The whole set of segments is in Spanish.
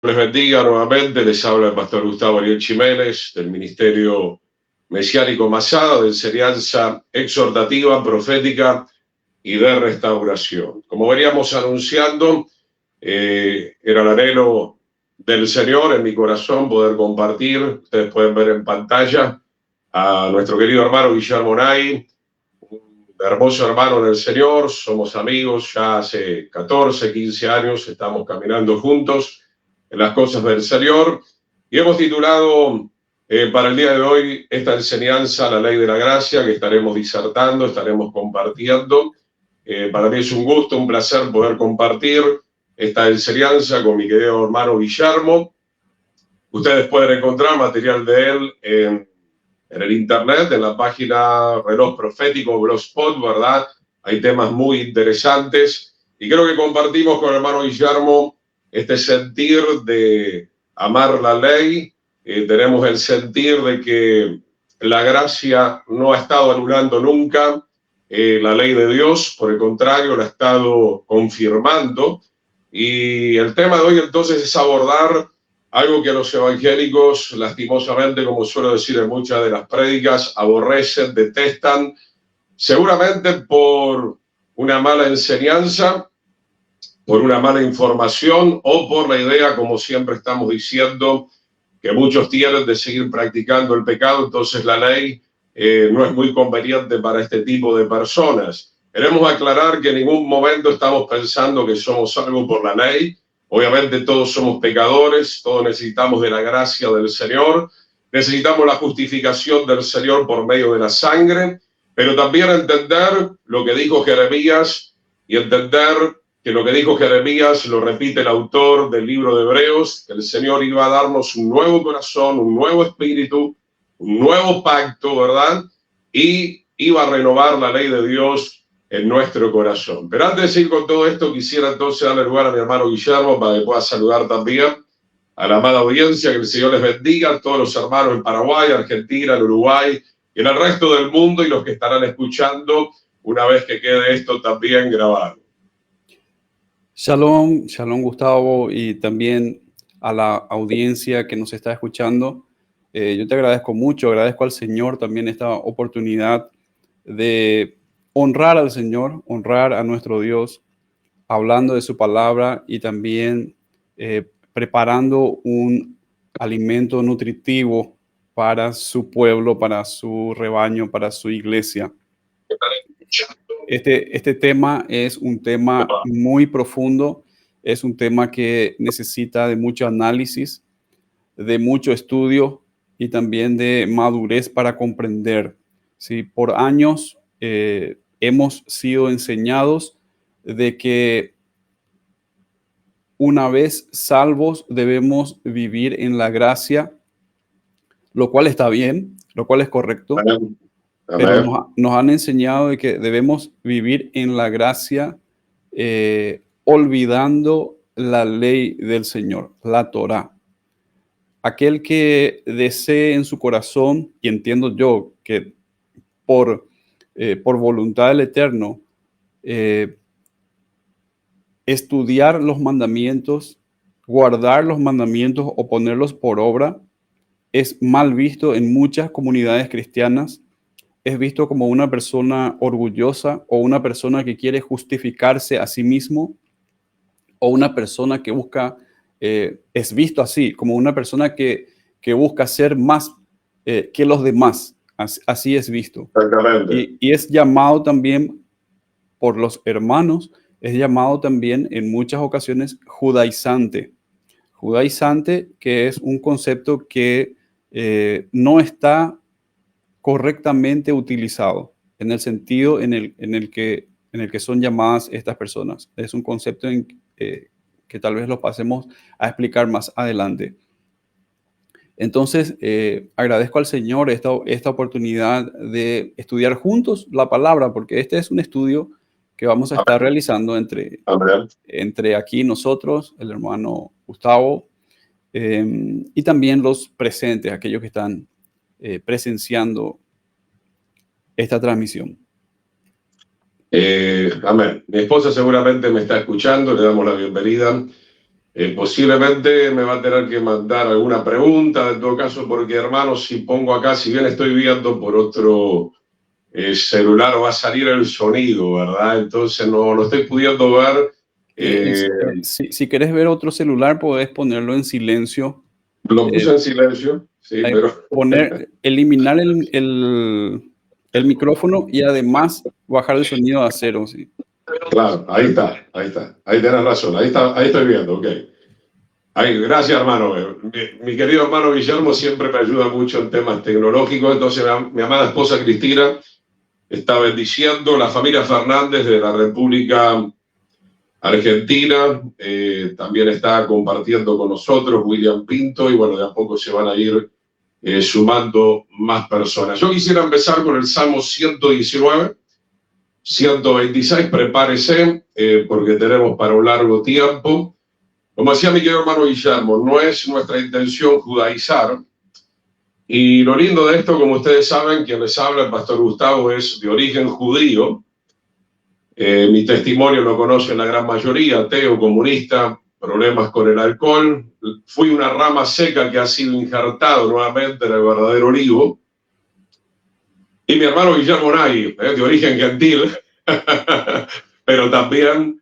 Les bendiga nuevamente, les habla el pastor Gustavo Ariel Jiménez del Ministerio Mesiánico Masada, de enseñanza exhortativa, profética y de restauración. Como veníamos anunciando, era el anhelo del Señor en mi corazón poder compartir. Ustedes pueden ver en pantalla a nuestro querido hermano Guillermo Nay, un hermoso hermano en el Señor. Somos amigos ya hace 14, 15 años, estamos caminando juntos en las cosas del Señor, y hemos titulado para el día de hoy esta enseñanza, la ley de la gracia, que estaremos disertando, estaremos compartiendo. Para mí es un gusto, un placer poder compartir esta enseñanza con mi querido hermano Guillermo. Ustedes pueden encontrar material de él en el internet, en la página Reloj Profético Blogspot, ¿verdad? Hay temas muy interesantes y creo que compartimos con el hermano Guillermo este sentir de amar la ley. Tenemos el sentir de que la gracia no ha estado anulando nunca la ley de Dios, por el contrario, la ha estado confirmando. Y el tema de hoy entonces es abordar algo que los evangélicos, lastimosamente, como suelo decir en muchas de las prédicas, aborrecen, detestan, seguramente por una mala enseñanza, por una mala información o por la idea, como siempre estamos diciendo, que muchos tienen de seguir practicando el pecado. Entonces la ley no es muy conveniente para este tipo de personas. Queremos aclarar que en ningún momento estamos pensando que somos salvos por la ley. Obviamente todos somos pecadores, todos necesitamos de la gracia del Señor, necesitamos la justificación del Señor por medio de la sangre, pero también entender lo que dijo Jeremías y entender que lo que dijo Jeremías lo repite el autor del libro de Hebreos, que el Señor iba a darnos un nuevo corazón, un nuevo espíritu, un nuevo pacto, ¿verdad? Y iba a renovar la ley de Dios en nuestro corazón. Pero antes de ir con todo esto, quisiera entonces darle lugar a mi hermano Guillermo para que pueda saludar también a la amada audiencia. Que el Señor les bendiga a todos los hermanos en Paraguay, Argentina, en Uruguay y en el resto del mundo, y los que estarán escuchando una vez que quede esto también grabado. Shalom, shalom Gustavo, y también a la audiencia que nos está escuchando. Yo te agradezco mucho, agradezco al Señor también esta oportunidad de honrar al Señor, honrar a nuestro Dios, hablando de su palabra y también preparando un alimento nutritivo para su pueblo, para su rebaño, para su iglesia. Este tema es un tema muy profundo, es un tema que necesita de mucho análisis, de mucho estudio y también de madurez para comprender. ¿Sí? Por años hemos sido enseñados de que una vez salvos debemos vivir en la gracia, lo cual está bien, lo cual es correcto. Pero nos han enseñado de que debemos vivir en la gracia olvidando la ley del Señor, la Torá. Aquel que desee en su corazón, y entiendo yo que por voluntad del Eterno, estudiar los mandamientos, guardar los mandamientos o ponerlos por obra, es mal visto en muchas comunidades cristianas. Es visto como una persona orgullosa o una persona que quiere justificarse a sí mismo, o una persona que busca, es visto así, como una persona que busca ser más que los demás. Así es visto. Y es llamado también por los hermanos, es llamado también en muchas ocasiones judaizante. Judaizante, que es un concepto que no está correctamente utilizado en el sentido en el que son llamadas estas personas. Es un concepto que tal vez lo pasemos a explicar más adelante. Entonces, agradezco al Señor esta oportunidad de estudiar juntos la palabra, porque este es un estudio que vamos a estar realizando entre aquí nosotros, el hermano Gustavo, y también los presentes, aquellos que están presenciando esta transmisión. Amén. Mi esposa seguramente me está escuchando, le damos la bienvenida. Posiblemente me va a tener que mandar alguna pregunta, en todo caso, porque hermano, si pongo acá, si bien estoy viendo por otro celular, va a salir el sonido, ¿verdad? Entonces no estoy pudiendo ver. Si querés ver otro celular, podés ponerlo en silencio. Lo puse en silencio, sí, pero... Eliminar el micrófono y además bajar el sonido a cero, ¿sí? Claro, ahí está. Ahí tenés razón, ahí estoy viendo, ok. Gracias, hermano. Mi querido hermano Guillermo siempre me ayuda mucho en temas tecnológicos. Entonces, mi amada esposa Cristina está bendiciendo la familia Fernández de la República Argentina. También está compartiendo con nosotros William Pinto y bueno, de a poco se van a ir sumando más personas. Yo quisiera empezar con el Salmo 119, 126. Prepárese porque tenemos para un largo tiempo. Como decía mi querido hermano Guillermo, no es nuestra intención judaizar. Y lo lindo de esto, como ustedes saben, quien les habla, el pastor Gustavo, es de origen judío. Mi testimonio lo conocen la gran mayoría, ateo, comunista, problemas con el alcohol. Fui una rama seca que ha sido injertado nuevamente en el verdadero olivo. Y mi hermano Guillermo Nagy, de origen gentil, pero también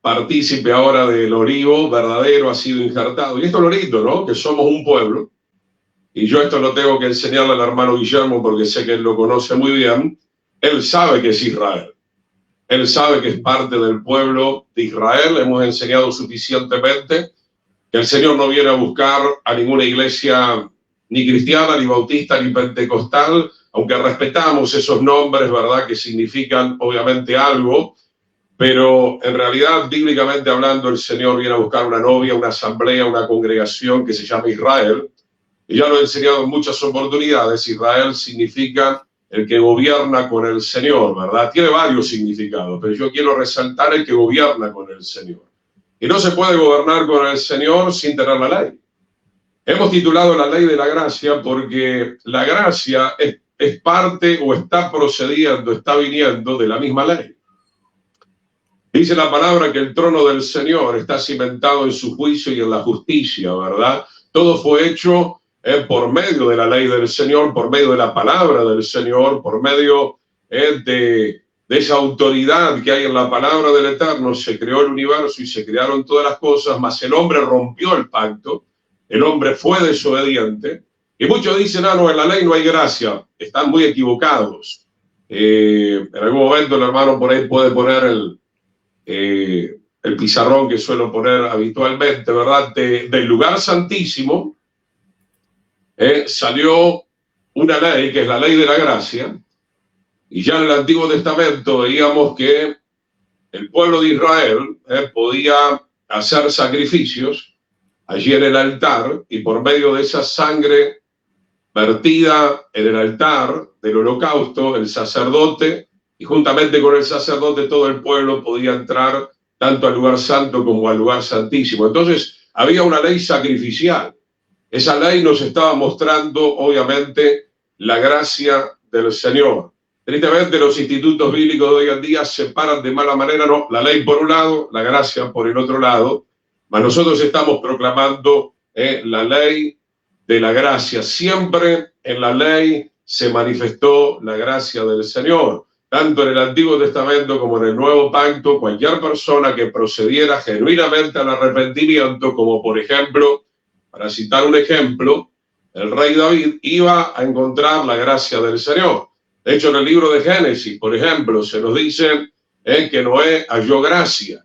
partícipe ahora del olivo verdadero, ha sido injertado. Y esto es lo lindo, ¿no? Que somos un pueblo. Y yo esto lo tengo que enseñarle al hermano Guillermo porque sé que él lo conoce muy bien. Él sabe que es Israel. Él sabe que es parte del pueblo de Israel. Hemos enseñado suficientemente que el Señor no viene a buscar a ninguna iglesia ni cristiana, ni bautista, ni pentecostal, aunque respetamos esos nombres, ¿verdad? Que significan obviamente algo. Pero en realidad, bíblicamente hablando, el Señor viene a buscar una novia, una asamblea, una congregación que se llama Israel. Y ya lo he enseñado en muchas oportunidades. Israel significa el que gobierna con el Señor, ¿verdad? Tiene varios significados, pero yo quiero resaltar el que gobierna con el Señor. Y no se puede gobernar con el Señor sin tener la ley. Hemos titulado la ley de la gracia porque la gracia es parte o está procediendo, está viniendo de la misma ley. Dice la palabra que el trono del Señor está cimentado en su juicio y en la justicia, ¿verdad? Todo fue hecho por medio de la ley del Señor, por medio de la palabra del Señor, por medio de esa autoridad que hay en la palabra del Eterno. Se creó el universo y se crearon todas las cosas, mas el hombre rompió el pacto, el hombre fue desobediente. Y muchos dicen, no, en la ley no hay gracia. Están muy equivocados. En algún momento el hermano por ahí puede poner el pizarrón que suelo poner habitualmente, ¿verdad? Del lugar santísimo salió una ley que es la ley de la gracia, y ya en el Antiguo Testamento veíamos que el pueblo de Israel podía hacer sacrificios allí en el altar, y por medio de esa sangre vertida en el altar del holocausto, el sacerdote, y juntamente con el sacerdote todo el pueblo podía entrar tanto al lugar santo como al lugar santísimo. Entonces había una ley sacrificial. Esa ley nos estaba mostrando, obviamente, la gracia del Señor. Tristemente, los institutos bíblicos de hoy en día separan de mala manera, no, la ley por un lado, la gracia por el otro lado, mas nosotros estamos proclamando la ley de la gracia. Siempre en la ley se manifestó la gracia del Señor. Tanto en el Antiguo Testamento como en el Nuevo Pacto, cualquier persona que procediera genuinamente al arrepentimiento, como por ejemplo, para citar un ejemplo, el rey David iba a encontrar la gracia del Señor. De hecho, en el libro de Génesis, por ejemplo, se nos dice que Noé halló gracia.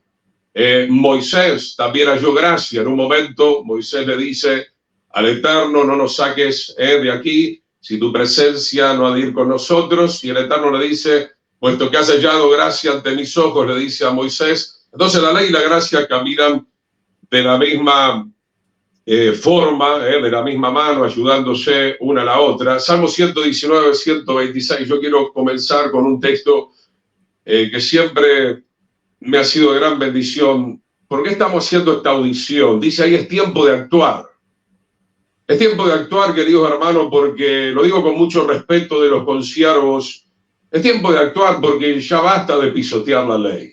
Moisés también halló gracia. En un momento, Moisés le dice al Eterno, no nos saques de aquí, si tu presencia no ha de ir con nosotros. Y el Eterno le dice, puesto que has hallado gracia ante mis ojos, le dice a Moisés. Entonces la ley y la gracia caminan de la misma forma, de la misma mano, ayudándose una a la otra. Salmo 119, 126. Yo quiero comenzar con un texto que siempre me ha sido de gran bendición. ¿Por qué estamos haciendo esta audición? Dice ahí, es tiempo de actuar. Es tiempo de actuar, queridos hermanos, porque lo digo con mucho respeto de los consiervos. Es tiempo de actuar porque ya basta de pisotear la ley.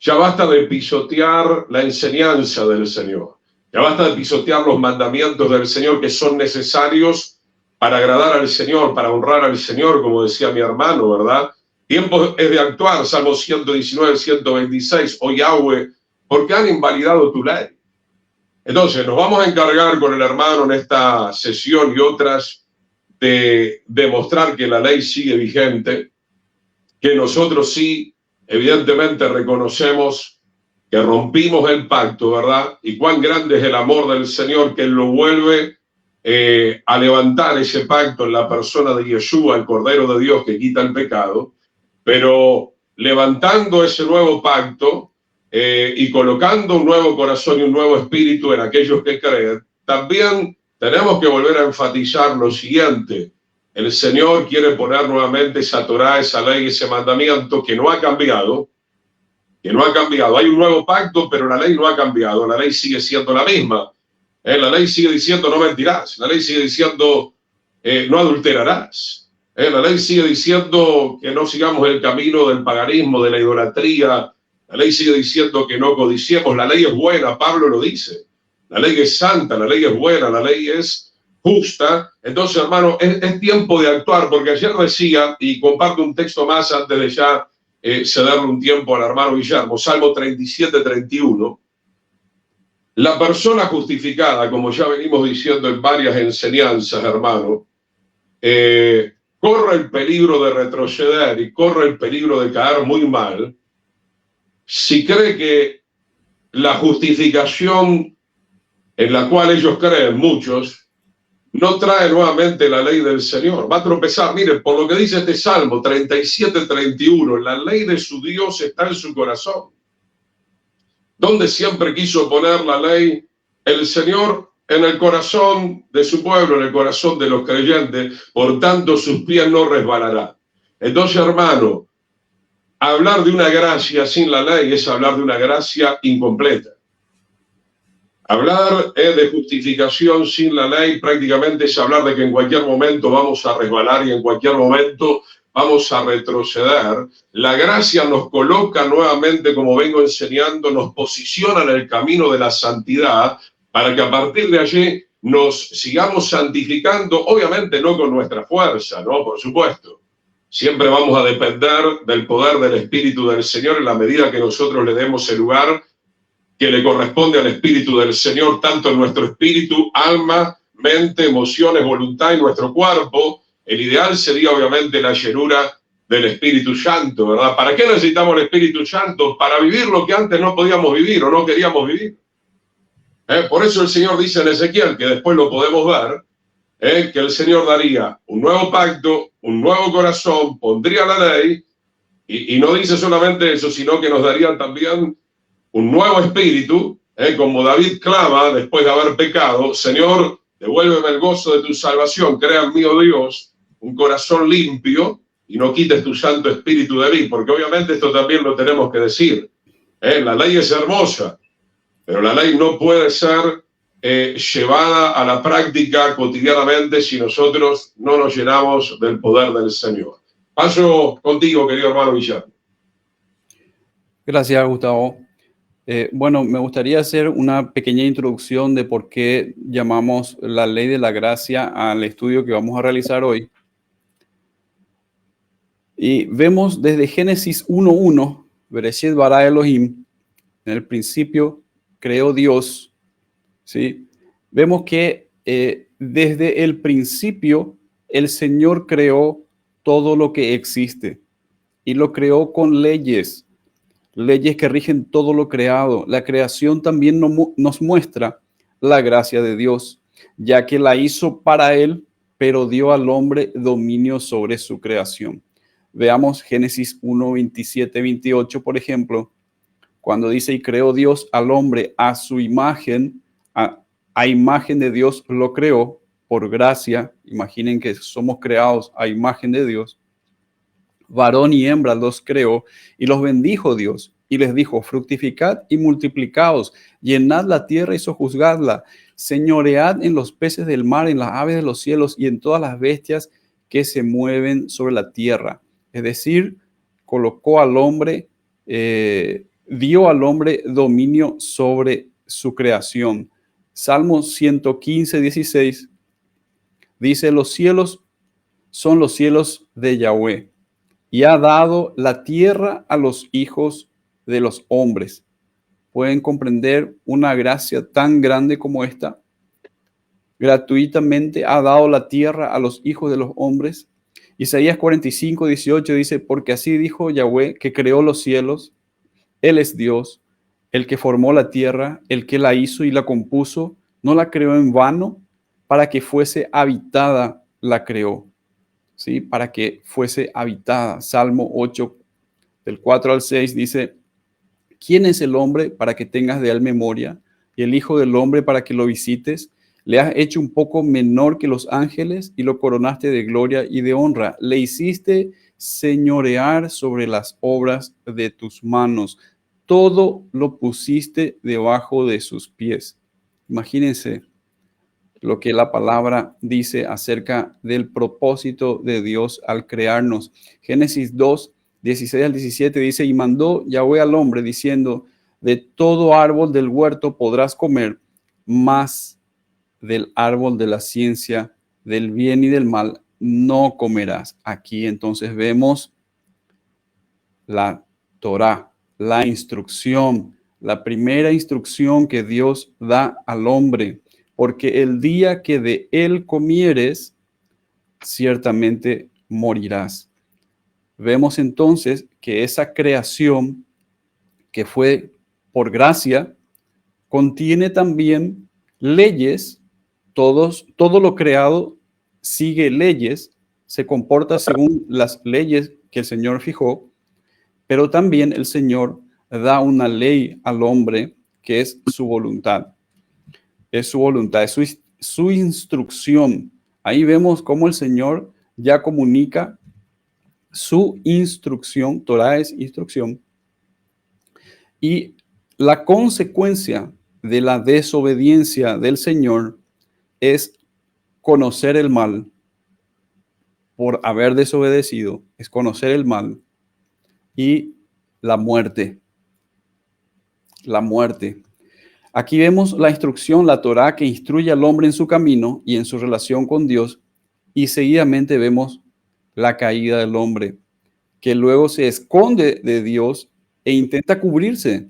Ya basta de pisotear la enseñanza del Señor. Ya basta de pisotear los mandamientos del Señor que son necesarios para agradar al Señor, para honrar al Señor, como decía mi hermano, ¿verdad? Tiempo es de actuar, Salmo 119, 126, oh Yahweh, porque han invalidado tu ley. Entonces, nos vamos a encargar con el hermano en esta sesión y otras de demostrar que la ley sigue vigente, que nosotros sí, evidentemente, reconocemos que rompimos el pacto, ¿verdad? Y cuán grande es el amor del Señor que Él lo vuelve a levantar ese pacto en la persona de Yeshua, el Cordero de Dios que quita el pecado, pero levantando ese nuevo pacto y colocando un nuevo corazón y un nuevo espíritu en aquellos que creen, también tenemos que volver a enfatizar lo siguiente. El Señor quiere poner nuevamente esa Torá, esa ley, ese mandamiento que no ha cambiado, Hay un nuevo pacto, pero la ley no ha cambiado. La ley sigue siendo la misma. La ley sigue diciendo no mentirás. La ley sigue diciendo no adulterarás. La ley sigue diciendo que no sigamos el camino del paganismo, de la idolatría. La ley sigue diciendo que no codiciemos. La ley es buena, Pablo lo dice. La ley es santa, la ley es buena, la ley es justa. Entonces, hermano, es tiempo de actuar, porque ayer decía, y comparto un texto más antes de ya cederle un tiempo al hermano Guillermo, Salmo 37, 31. La persona justificada, como ya venimos diciendo en varias enseñanzas, hermano, corre el peligro de retroceder y corre el peligro de caer muy mal si cree que la justificación en la cual ellos creen, muchos, no trae nuevamente la ley del Señor. Va a tropezar. Miren, por lo que dice este Salmo 37, 31, la ley de su Dios está en su corazón. ¿Dónde siempre quiso poner la ley? El Señor en el corazón de su pueblo, en el corazón de los creyentes, por tanto sus pies no resbalarán. Entonces, hermano, hablar de una gracia sin la ley es hablar de una gracia incompleta. Hablar de justificación sin la ley prácticamente es hablar de que en cualquier momento vamos a resbalar y en cualquier momento vamos a retroceder. La gracia nos coloca nuevamente, como vengo enseñando, nos posiciona en el camino de la santidad para que a partir de allí nos sigamos santificando, obviamente no con nuestra fuerza, ¿no? Por supuesto. Siempre vamos a depender del poder del Espíritu del Señor en la medida que nosotros le demos el lugar que le corresponde al Espíritu del Señor, tanto en nuestro espíritu, alma, mente, emociones, voluntad y nuestro cuerpo. El ideal sería obviamente la llenura del Espíritu Santo, ¿verdad? ¿Para qué necesitamos el Espíritu Santo? Para vivir lo que antes no podíamos vivir o no queríamos vivir. Por eso el Señor dice en Ezequiel, que después lo podemos ver, que el Señor daría un nuevo pacto, un nuevo corazón, pondría la ley, y no dice solamente eso, sino que nos daría también un nuevo espíritu, como David clama después de haber pecado: Señor, devuélveme el gozo de tu salvación, crea en mí, oh Dios, un corazón limpio y no quites tu santo espíritu de mí, porque obviamente esto también lo tenemos que decir. La ley es hermosa, pero la ley no puede ser llevada a la práctica cotidianamente si nosotros no nos llenamos del poder del Señor. Paso contigo, querido hermano Guillermo. Gracias, Gustavo. Bueno, me gustaría hacer una pequeña introducción de por qué llamamos la ley de la gracia al estudio que vamos a realizar hoy. Y vemos desde Génesis 1:1, Bereshit bara Elohim, en el principio creó Dios, ¿sí? Vemos que desde el principio el Señor creó todo lo que existe y lo creó con leyes que rigen todo lo creado. La creación también nos muestra la gracia de Dios, ya que la hizo para Él, pero dio al hombre dominio sobre su creación. Veamos Génesis 1, 27, 28, por ejemplo, cuando dice: y creó Dios al hombre a su imagen, a imagen de Dios lo creó, por gracia. Imaginen que somos creados a imagen de Dios. Varón y hembra los creó y los bendijo Dios y les dijo: fructificad y multiplicaos, llenad la tierra y sojuzgadla, señoread en los peces del mar, en las aves de los cielos y en todas las bestias que se mueven sobre la tierra. Es decir, colocó al hombre dio al hombre dominio sobre su creación. Salmo 115, 16 dice, los cielos son los cielos de Yahweh, y ha dado la tierra a los hijos de los hombres. ¿Pueden comprender una gracia tan grande como esta? Gratuitamente ha dado la tierra a los hijos de los hombres. Isaías 45, 18 dice, porque así dijo Yahweh, que creó los cielos. Él es Dios, el que formó la tierra, el que la hizo y la compuso. No la creó en vano, para que fuese habitada la creó. ¿Sí? Para que fuese habitada. Salmo 8, del 4 al 6 dice, ¿quién es el hombre para que tengas de él memoria? Y el hijo del hombre para que lo visites. Le has hecho un poco menor que los ángeles y lo coronaste de gloria y de honra. Le hiciste señorear sobre las obras de tus manos. Todo lo pusiste debajo de sus pies. Imagínense lo que la palabra dice acerca del propósito de Dios al crearnos. Génesis 2, 16 al 17 dice, y mandó Yahweh al hombre diciendo, de todo árbol del huerto podrás comer, mas del árbol de la ciencia, del bien y del mal, no comerás. Aquí entonces vemos la Torá, la instrucción, la primera instrucción que Dios da al hombre, porque el día que de él comieres, ciertamente morirás. Vemos entonces que esa creación que fue por gracia, contiene también leyes. Todo lo creado sigue leyes, se comporta según las leyes que el Señor fijó, pero también el Señor da una ley al hombre que es su voluntad. Es su voluntad, es su instrucción. Ahí vemos cómo el Señor ya comunica su instrucción. Torah es instrucción. Y la consecuencia de la desobediencia del Señor es conocer el mal. Por haber desobedecido, es conocer el mal y la muerte. La muerte. Aquí vemos la instrucción, la Torá, que instruye al hombre en su camino y en su relación con Dios, y seguidamente vemos la caída del hombre, que luego se esconde de Dios e intenta cubrirse.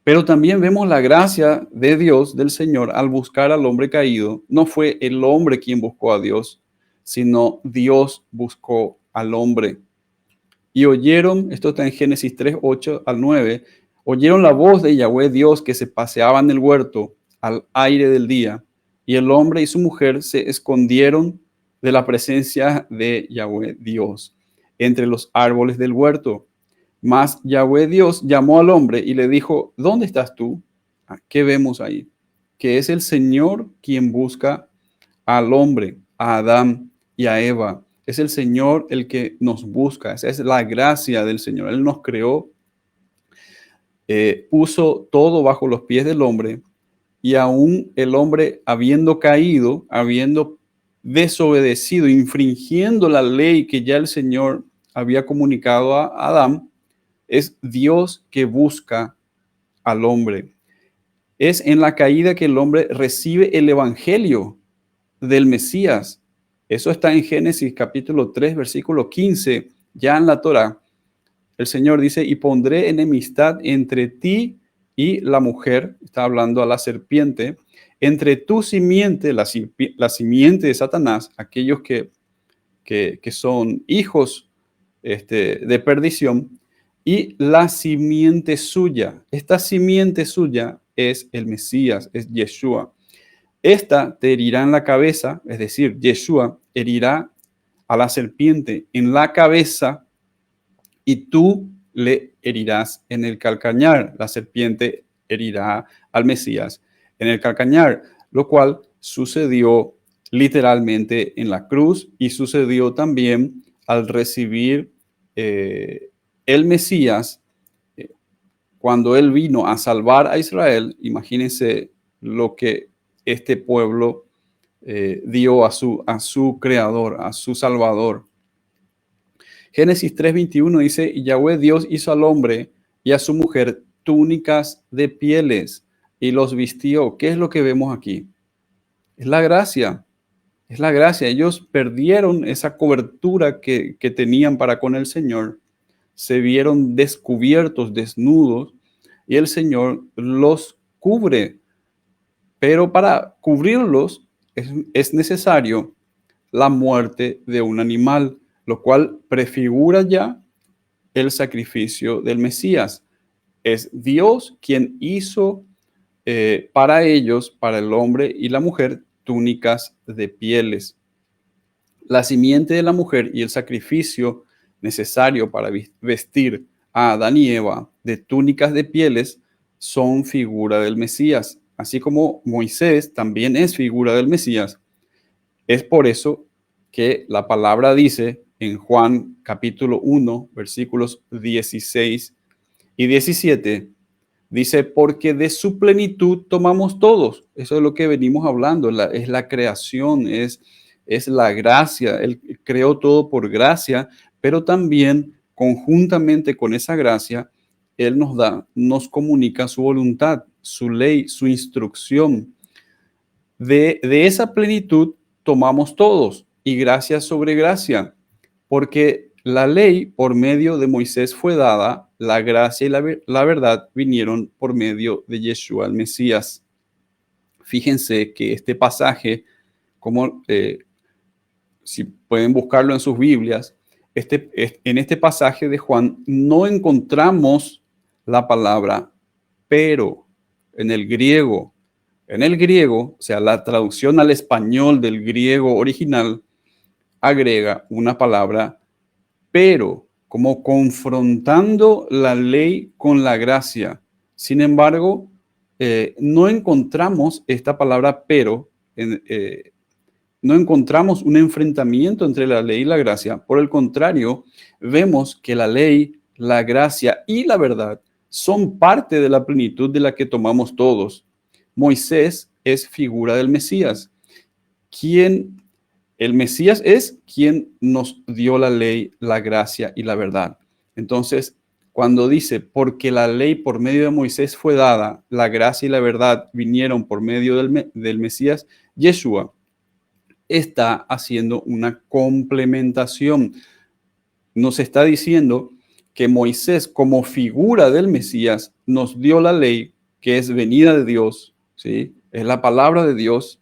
Pero también vemos la gracia de Dios, del Señor, al buscar al hombre caído. No fue el hombre quien buscó a Dios, sino Dios buscó al hombre. Y oyeron, esto está en Génesis 3, 8 al 9, oyeron la voz de Yahweh Dios que se paseaba en el huerto al aire del día, y el hombre y su mujer se escondieron de la presencia de Yahweh Dios entre los árboles del huerto. Mas Yahweh Dios llamó al hombre y le dijo, ¿dónde estás tú? ¿Qué vemos ahí? Que es el Señor quien busca al hombre, a Adán y a Eva. Es el Señor el que nos busca. Esa es la gracia del Señor. Él nos creó, puso todo bajo los pies del hombre, y aún el hombre, habiendo caído, habiendo desobedecido, infringiendo la ley que ya el Señor había comunicado a Adán, es Dios que busca al hombre. Es en la caída que el hombre recibe el evangelio del Mesías. Eso está en Génesis capítulo 3, versículo 15, ya en la Torá. El Señor dice, y pondré enemistad entre ti y la mujer, está hablando a la serpiente, entre tu simiente, la simiente de Satanás, aquellos que son hijos de perdición, y la simiente suya. Esta simiente suya es el Mesías, es Yeshua. Esta te herirá en la cabeza, es decir, Yeshua herirá a la serpiente en la cabeza y tú le herirás en el calcañar. La serpiente herirá al Mesías en el calcañar, lo cual sucedió literalmente en la cruz y sucedió también al recibir el Mesías, cuando él vino a salvar a Israel. Imagínense lo que este pueblo dio a su creador, a su salvador. Génesis 3:21 dice, y Yahweh Dios hizo al hombre y a su mujer túnicas de pieles y los vistió. ¿Qué es lo que vemos aquí? Es la gracia. Es la gracia. Ellos perdieron esa cobertura que tenían para con el Señor. Se vieron descubiertos, desnudos, y el Señor los cubre. Pero para cubrirlos es necesario la muerte de un animal, lo cual prefigura ya el sacrificio del Mesías. Es Dios quien hizo para ellos, para el hombre y la mujer, túnicas de pieles. La simiente de la mujer y el sacrificio necesario para vestir a Adán y Eva de túnicas de pieles son figura del Mesías, así como Moisés también es figura del Mesías. Es por eso que la palabra dice en Juan capítulo 1, versículos 16 y 17, dice, porque de su plenitud tomamos todos. Eso es lo que venimos hablando, es la creación, es la gracia. Él creó todo por gracia, pero también conjuntamente con esa gracia, Él nos comunica su voluntad, su ley, su instrucción. De esa plenitud tomamos todos, y gracia sobre gracia, porque la ley por medio de Moisés fue dada, la gracia y la verdad vinieron por medio de Yeshua el Mesías. Fíjense que este pasaje, como si pueden buscarlo en sus Biblias, en este pasaje de Juan no encontramos la palabra pero en el griego. En el griego, o sea, la traducción al español del griego original agrega una palabra pero, como confrontando la ley con la gracia. Sin embargo, no encontramos esta palabra pero, no encontramos un enfrentamiento entre la ley y la gracia. Por el contrario, vemos que la ley, la gracia y la verdad son parte de la plenitud de la que tomamos todos. Moisés es figura del Mesías. El Mesías es quien nos dio la ley, la gracia y la verdad. Entonces, cuando dice, porque la ley por medio de Moisés fue dada, la gracia y la verdad vinieron por medio del Mesías, Yeshua está haciendo una complementación. Nos está diciendo que Moisés, como figura del Mesías, nos dio la ley, que es venida de Dios, ¿sí? Es la palabra de Dios.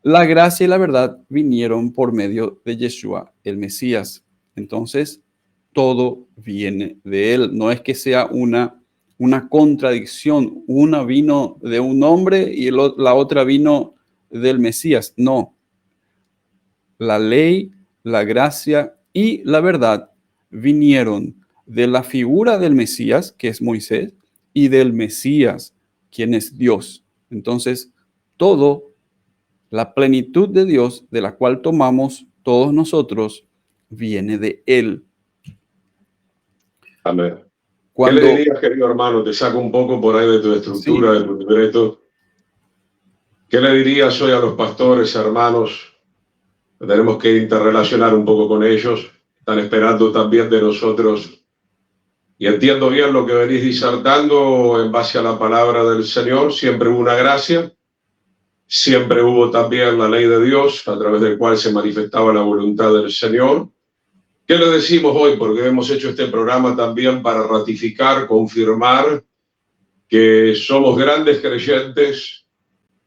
La gracia y la verdad vinieron por medio de Yeshua, el Mesías. Entonces, todo viene de él. No es que sea una contradicción. Una vino de un hombre y la otra vino del Mesías. No. La ley, la gracia y la verdad vinieron de la figura del Mesías, que es Moisés, y del Mesías, quien es Dios. Entonces, la plenitud de Dios, de la cual tomamos todos nosotros, viene de Él. Amén. ¿Qué le dirías, querido hermano? Te saco un poco por ahí de tu estructura, sí, de tu libreto. ¿Qué le dirías hoy a los pastores, hermanos? Tenemos que interrelacionar un poco con ellos. Están esperando también de nosotros. Y entiendo bien lo que venís disertando en base a la palabra del Señor. Siempre hubo una gracia. Siempre hubo también la ley de Dios, a través del cual se manifestaba la voluntad del Señor. ¿Qué le decimos hoy? Porque hemos hecho este programa también para ratificar, confirmar que somos grandes creyentes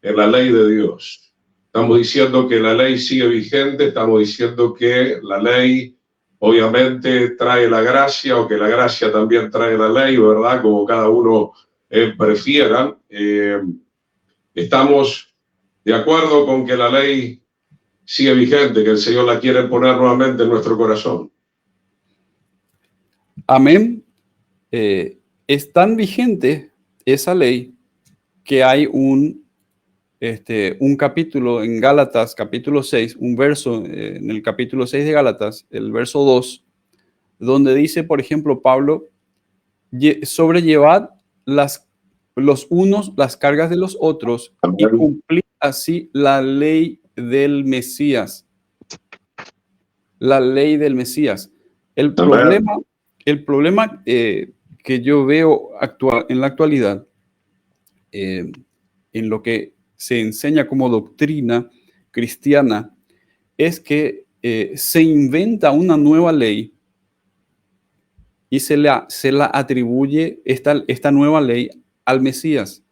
en la ley de Dios. Estamos diciendo que la ley sigue vigente, estamos diciendo que la ley obviamente trae la gracia, o que la gracia también trae la ley, ¿verdad? Como cada uno prefiera. Estamos de acuerdo con que la ley sigue vigente, que el Señor la quiere poner nuevamente en nuestro corazón. Amén. Es tan vigente esa ley que hay un capítulo en Gálatas, capítulo 6, un verso en el capítulo 6 de Gálatas, el verso 2, donde dice, por ejemplo, Pablo, sobrellevad los unos las cargas de los otros y cumplid así la ley del Mesías. La ley del Mesías. El problema que yo veo en la actualidad, en lo que se enseña como doctrina cristiana, es que se inventa una nueva ley y se la atribuye esta nueva ley al Mesías.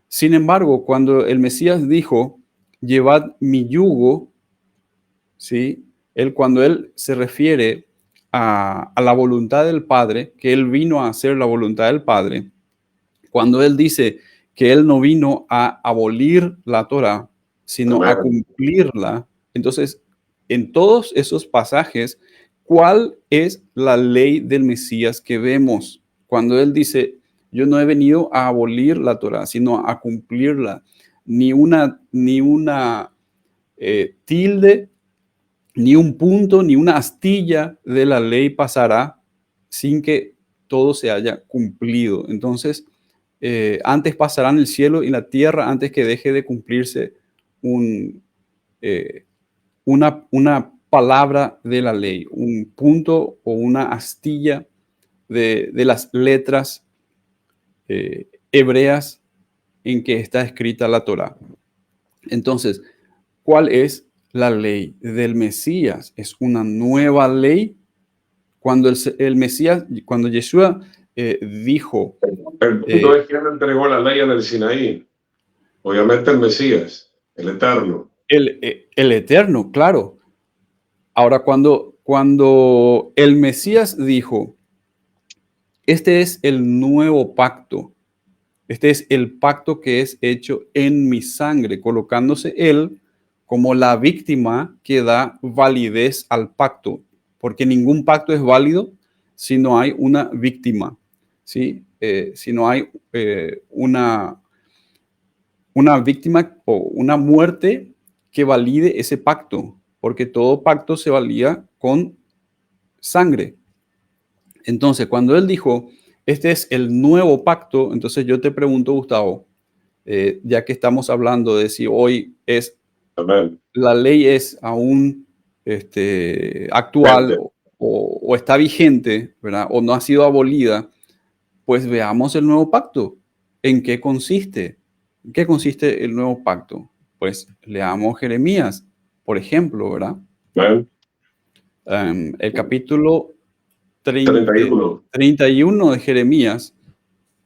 Sin embargo, cuando el Mesías dijo, llevad mi yugo, ¿sí? Cuando él se refiere a la voluntad del Padre, que él vino a hacer la voluntad del Padre, cuando él dice que él no vino a abolir la Torá, sino a Amén. cumplirla, entonces, en todos esos pasajes, ¿cuál es la ley del Mesías que vemos? Cuando él dice, yo no he venido a abolir la Torá, sino a cumplirla. Ni una tilde, ni un punto, ni una astilla de la ley pasará sin que todo se haya cumplido. Entonces, antes pasarán el cielo y la tierra antes que deje de cumplirse eh, una palabra de la ley, un punto o una astilla de las letras hebreas en que está escrita la Torá. Entonces, ¿cuál es la ley del Mesías? Es una nueva ley. Cuando el Mesías, cuando Yeshua dijo, El punto es quién entregó la ley en el Sinaí. Obviamente el Mesías, el Eterno. el Eterno, claro. Ahora, cuando el Mesías dijo, este es el nuevo pacto, este es el pacto que es hecho en mi sangre, colocándose él como la víctima que da validez al pacto, porque ningún pacto es válido si no hay una víctima, ¿sí? Si no hay una víctima o una muerte que valide ese pacto, porque todo pacto se valía con sangre. Entonces, cuando él dijo, este es el nuevo pacto, entonces yo te pregunto, Gustavo, ya que estamos hablando de si hoy Amén. la ley es aún actual o está vigente, ¿verdad? O no ha sido abolida, pues veamos el nuevo pacto. ¿En qué consiste? ¿En qué consiste el nuevo pacto? Pues leamos Jeremías, por ejemplo, ¿verdad? Amén. El capítulo 31. 31 de Jeremías,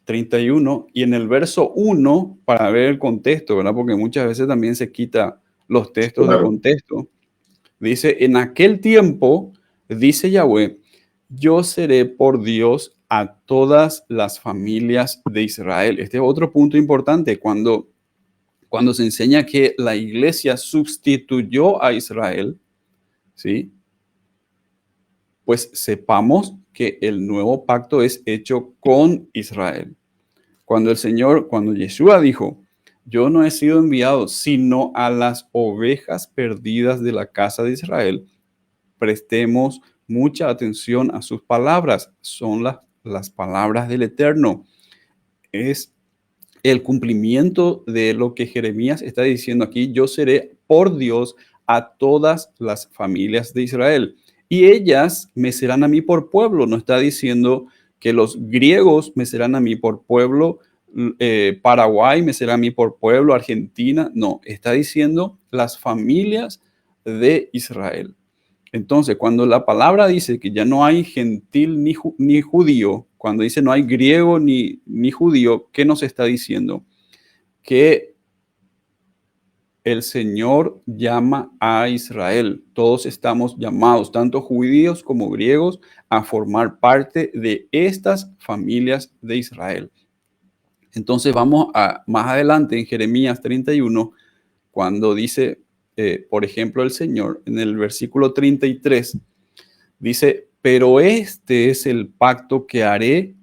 31, y en el verso 1, para ver el contexto, ¿verdad? Porque muchas veces también se quita los textos de Claro. contexto. Dice, en aquel tiempo, dice Yahweh, yo seré por Dios a todas las familias de Israel. Este es otro punto importante cuando se enseña que la iglesia sustituyó a Israel, ¿sí? Pues sepamos que el nuevo pacto es hecho con Israel. Cuando Yeshua dijo, yo no he sido enviado sino a las ovejas perdidas de la casa de Israel, prestemos mucha atención a sus palabras. Son las palabras del Eterno. Es el cumplimiento de lo que Jeremías está diciendo aquí. Yo seré por Dios a todas las familias de Israel y ellas me serán a mí por pueblo. No está diciendo que los griegos me serán a mí por pueblo, Paraguay me será a mí por pueblo, Argentina. No, está diciendo las familias de Israel. Entonces, cuando la palabra dice que ya no hay gentil ni judío, cuando dice no hay griego ni judío, ¿qué nos está diciendo? Que el Señor llama a Israel. Todos estamos llamados, tanto judíos como griegos, a formar parte de estas familias de Israel. Entonces vamos a más adelante en Jeremías 31, cuando dice, por ejemplo, el Señor en el versículo 33, dice, pero este es el pacto que haré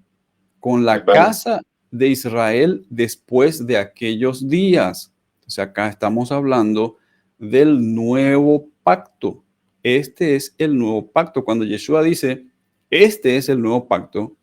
con la casa de Israel después de aquellos días. O sea, acá estamos hablando del nuevo pacto. Este es el nuevo pacto. Cuando Yeshua dice, este es el nuevo pacto,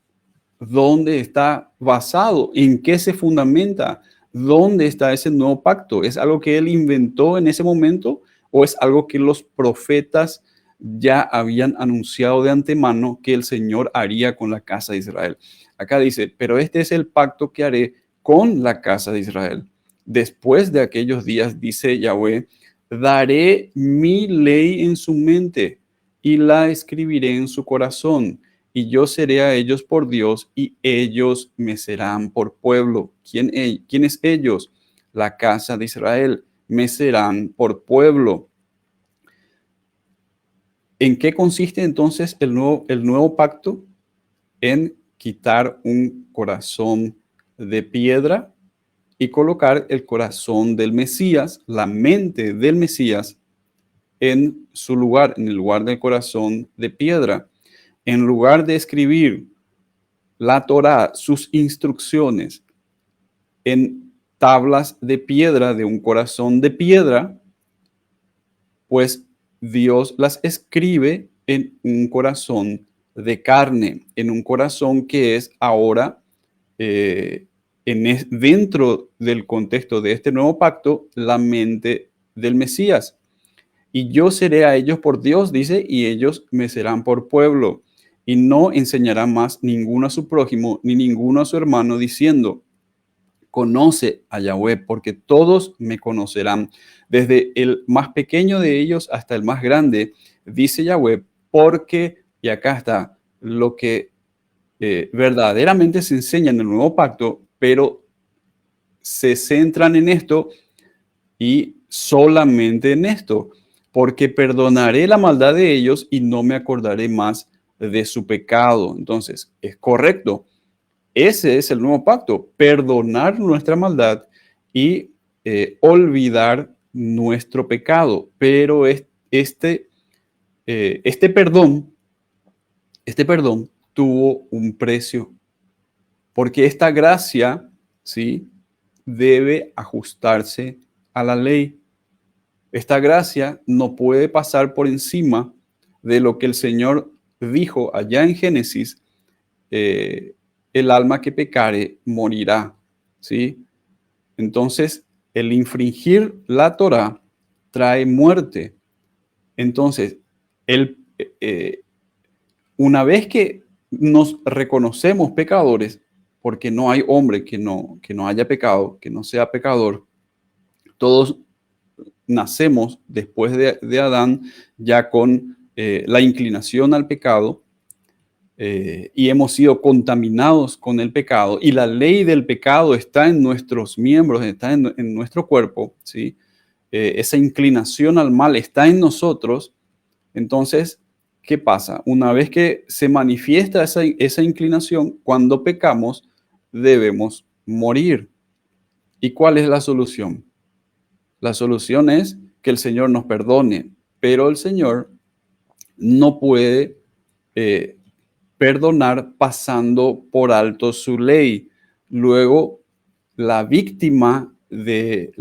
¿dónde está basado? ¿En qué se fundamenta? ¿Dónde está ese nuevo pacto? ¿Es algo que él inventó en ese momento o es algo que los profetas ya habían anunciado de antemano que el Señor haría con la casa de Israel. Acá dice, pero este es el pacto que haré con la casa de Israel. Después de aquellos días, dice Yahweh, daré mi ley en su mente y la escribiré en su corazón, y yo seré a ellos por Dios y ellos me serán por pueblo. ¿Quiénes ellos? La casa de Israel. Me serán por pueblo. ¿En qué consiste entonces el nuevo pacto? En quitar un corazón de piedra y colocar el corazón del Mesías, la mente del Mesías, en su lugar, en el lugar del corazón de piedra. En lugar de escribir la Torá, sus instrucciones, en tablas de piedra, de un corazón de piedra, pues Dios las escribe en un corazón de carne, en un corazón que es ahora, dentro del contexto de este nuevo pacto, la mente del Mesías. Y yo seré a ellos por Dios, dice, y ellos me serán por pueblo. Y no enseñará más ninguno a su prójimo, ni ninguno a su hermano, diciendo, conoce a Yahweh, porque todos me conocerán, desde el más pequeño de ellos hasta el más grande, dice Yahweh, porque, y acá está, lo que verdaderamente se enseña en el nuevo pacto, pero se centran en esto y solamente en esto, porque perdonaré la maldad de ellos y no me acordaré más de su pecado. Entonces, es correcto. Ese es el nuevo pacto, perdonar nuestra maldad y olvidar nuestro pecado. Pero este perdón tuvo un precio, porque esta gracia, ¿sí?, debe ajustarse a la ley. Esta gracia no puede pasar por encima de lo que el Señor dijo allá en Génesis, el alma que pecare morirá, ¿sí? Entonces, el infringir la Torá trae muerte. Entonces, una vez que nos reconocemos pecadores, porque no hay hombre que no haya pecado, que no sea pecador, todos nacemos después de Adán ya con la inclinación al pecado, y hemos sido contaminados con el pecado, y la ley del pecado está en nuestros miembros, está en nuestro cuerpo, ¿sí? Esa inclinación al mal está en nosotros. Entonces, ¿qué pasa? Una vez que se manifiesta esa inclinación, cuando pecamos, debemos morir. ¿Y cuál es la solución? La solución es que el Señor nos perdone, pero el Señor no puede perdonar pasando por alto su ley. Luego, la víctima del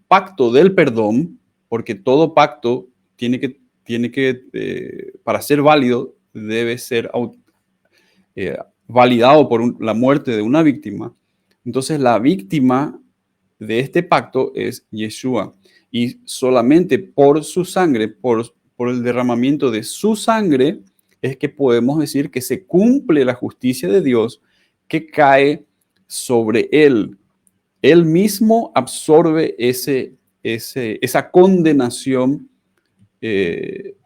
pacto del perdón, porque todo pacto tiene que para ser válido, debe ser validado por la muerte de una víctima. Entonces, la víctima de este pacto es Yeshua. Y solamente por su sangre, por el derramamiento de su sangre, es que podemos decir que se cumple la justicia de Dios que cae sobre él. Él mismo absorbe esa condenación del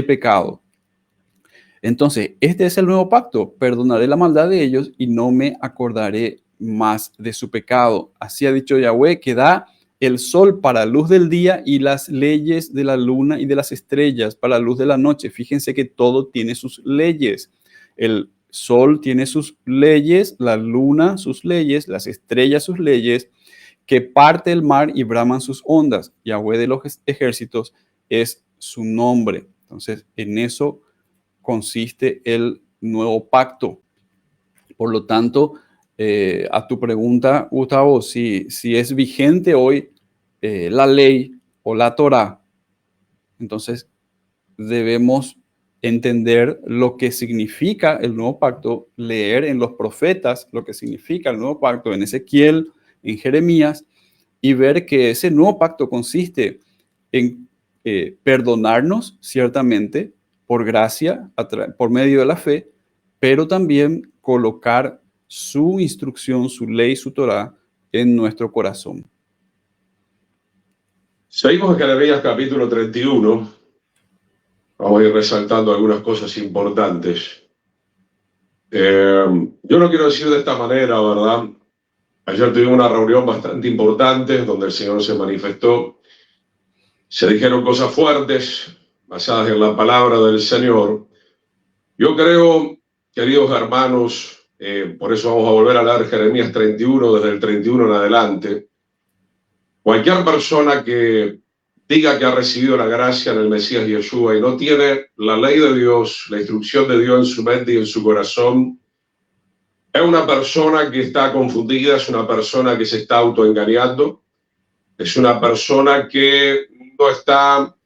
pecado. Entonces, este es el nuevo pacto. Perdonaré la maldad de ellos y no me acordaré más de su pecado. Así ha dicho Yahweh, que da el sol para luz del día y las leyes de la luna y de las estrellas para la luz de la noche. Fíjense que todo tiene sus leyes. El sol tiene sus leyes, la luna sus leyes, las estrellas sus leyes, que parte el mar y braman sus ondas. Yahweh de los ejércitos es su nombre. Entonces, en eso consiste el nuevo pacto. Por lo tanto, a tu pregunta, Gustavo, si es vigente hoy la ley o la Torá, entonces debemos entender lo que significa el nuevo pacto, leer en los profetas lo que significa el nuevo pacto, en Ezequiel, en Jeremías, y ver que ese nuevo pacto consiste en perdonarnos, ciertamente, por gracia, por medio de la fe, pero también colocar su instrucción, su ley, su Torá en nuestro corazón. Seguimos en Jeremías capítulo 31. Vamos a ir resaltando algunas cosas importantes. Yo lo quiero decir de esta manera, ¿verdad? Ayer tuvimos una reunión bastante importante donde el Señor se manifestó. Se dijeron cosas fuertes basadas en la palabra del Señor. Yo creo, queridos hermanos, por eso vamos a volver a leer Jeremías 31, desde el 31 en adelante. Cualquier persona que diga que ha recibido la gracia en el Mesías Yeshua y no tiene la ley de Dios, la instrucción de Dios en su mente y en su corazón, es una persona que está confundida, es una persona que se está autoengañando, es una persona que no está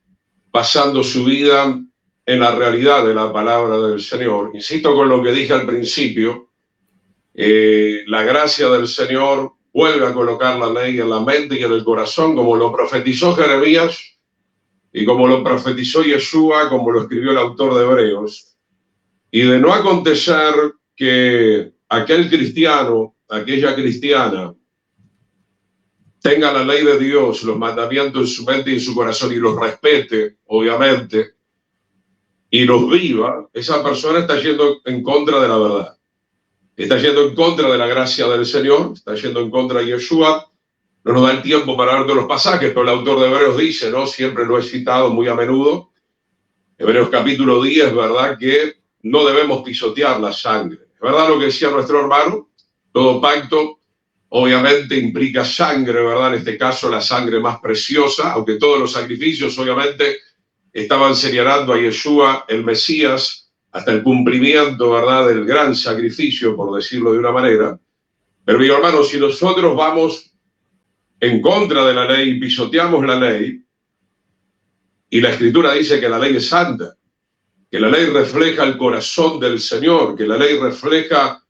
basando su vida en la realidad de la palabra del Señor. Insisto con lo que dije al principio, la gracia del Señor vuelve a colocar la ley en la mente y en el corazón, como lo profetizó Jeremías y como lo profetizó Yeshua, como lo escribió el autor de Hebreos. Y de no acontecer que aquel cristiano, aquella cristiana, tenga la ley de Dios, los mandamientos en su mente y en su corazón y los respete, obviamente, y los viva, esa persona está yendo en contra de la verdad. Está yendo en contra de la gracia del Señor, está yendo en contra de Yeshua. No nos da el tiempo para ver todos los pasajes, pero el autor de Hebreos dice, ¿no? Siempre lo he citado muy a menudo. Hebreos capítulo 10, ¿verdad? Que no debemos pisotear la sangre. ¿Es verdad lo que decía nuestro hermano? Todo pacto obviamente implica sangre, ¿verdad? En este caso la sangre más preciosa, aunque todos los sacrificios obviamente estaban señalando a Yeshua, el Mesías, hasta el cumplimiento, ¿verdad?, del gran sacrificio, por decirlo de una manera. Pero, mi hermano, si nosotros vamos en contra de la ley, pisoteamos la ley, y la Escritura dice que la ley es santa, que la ley refleja el corazón del Señor, que la ley refleja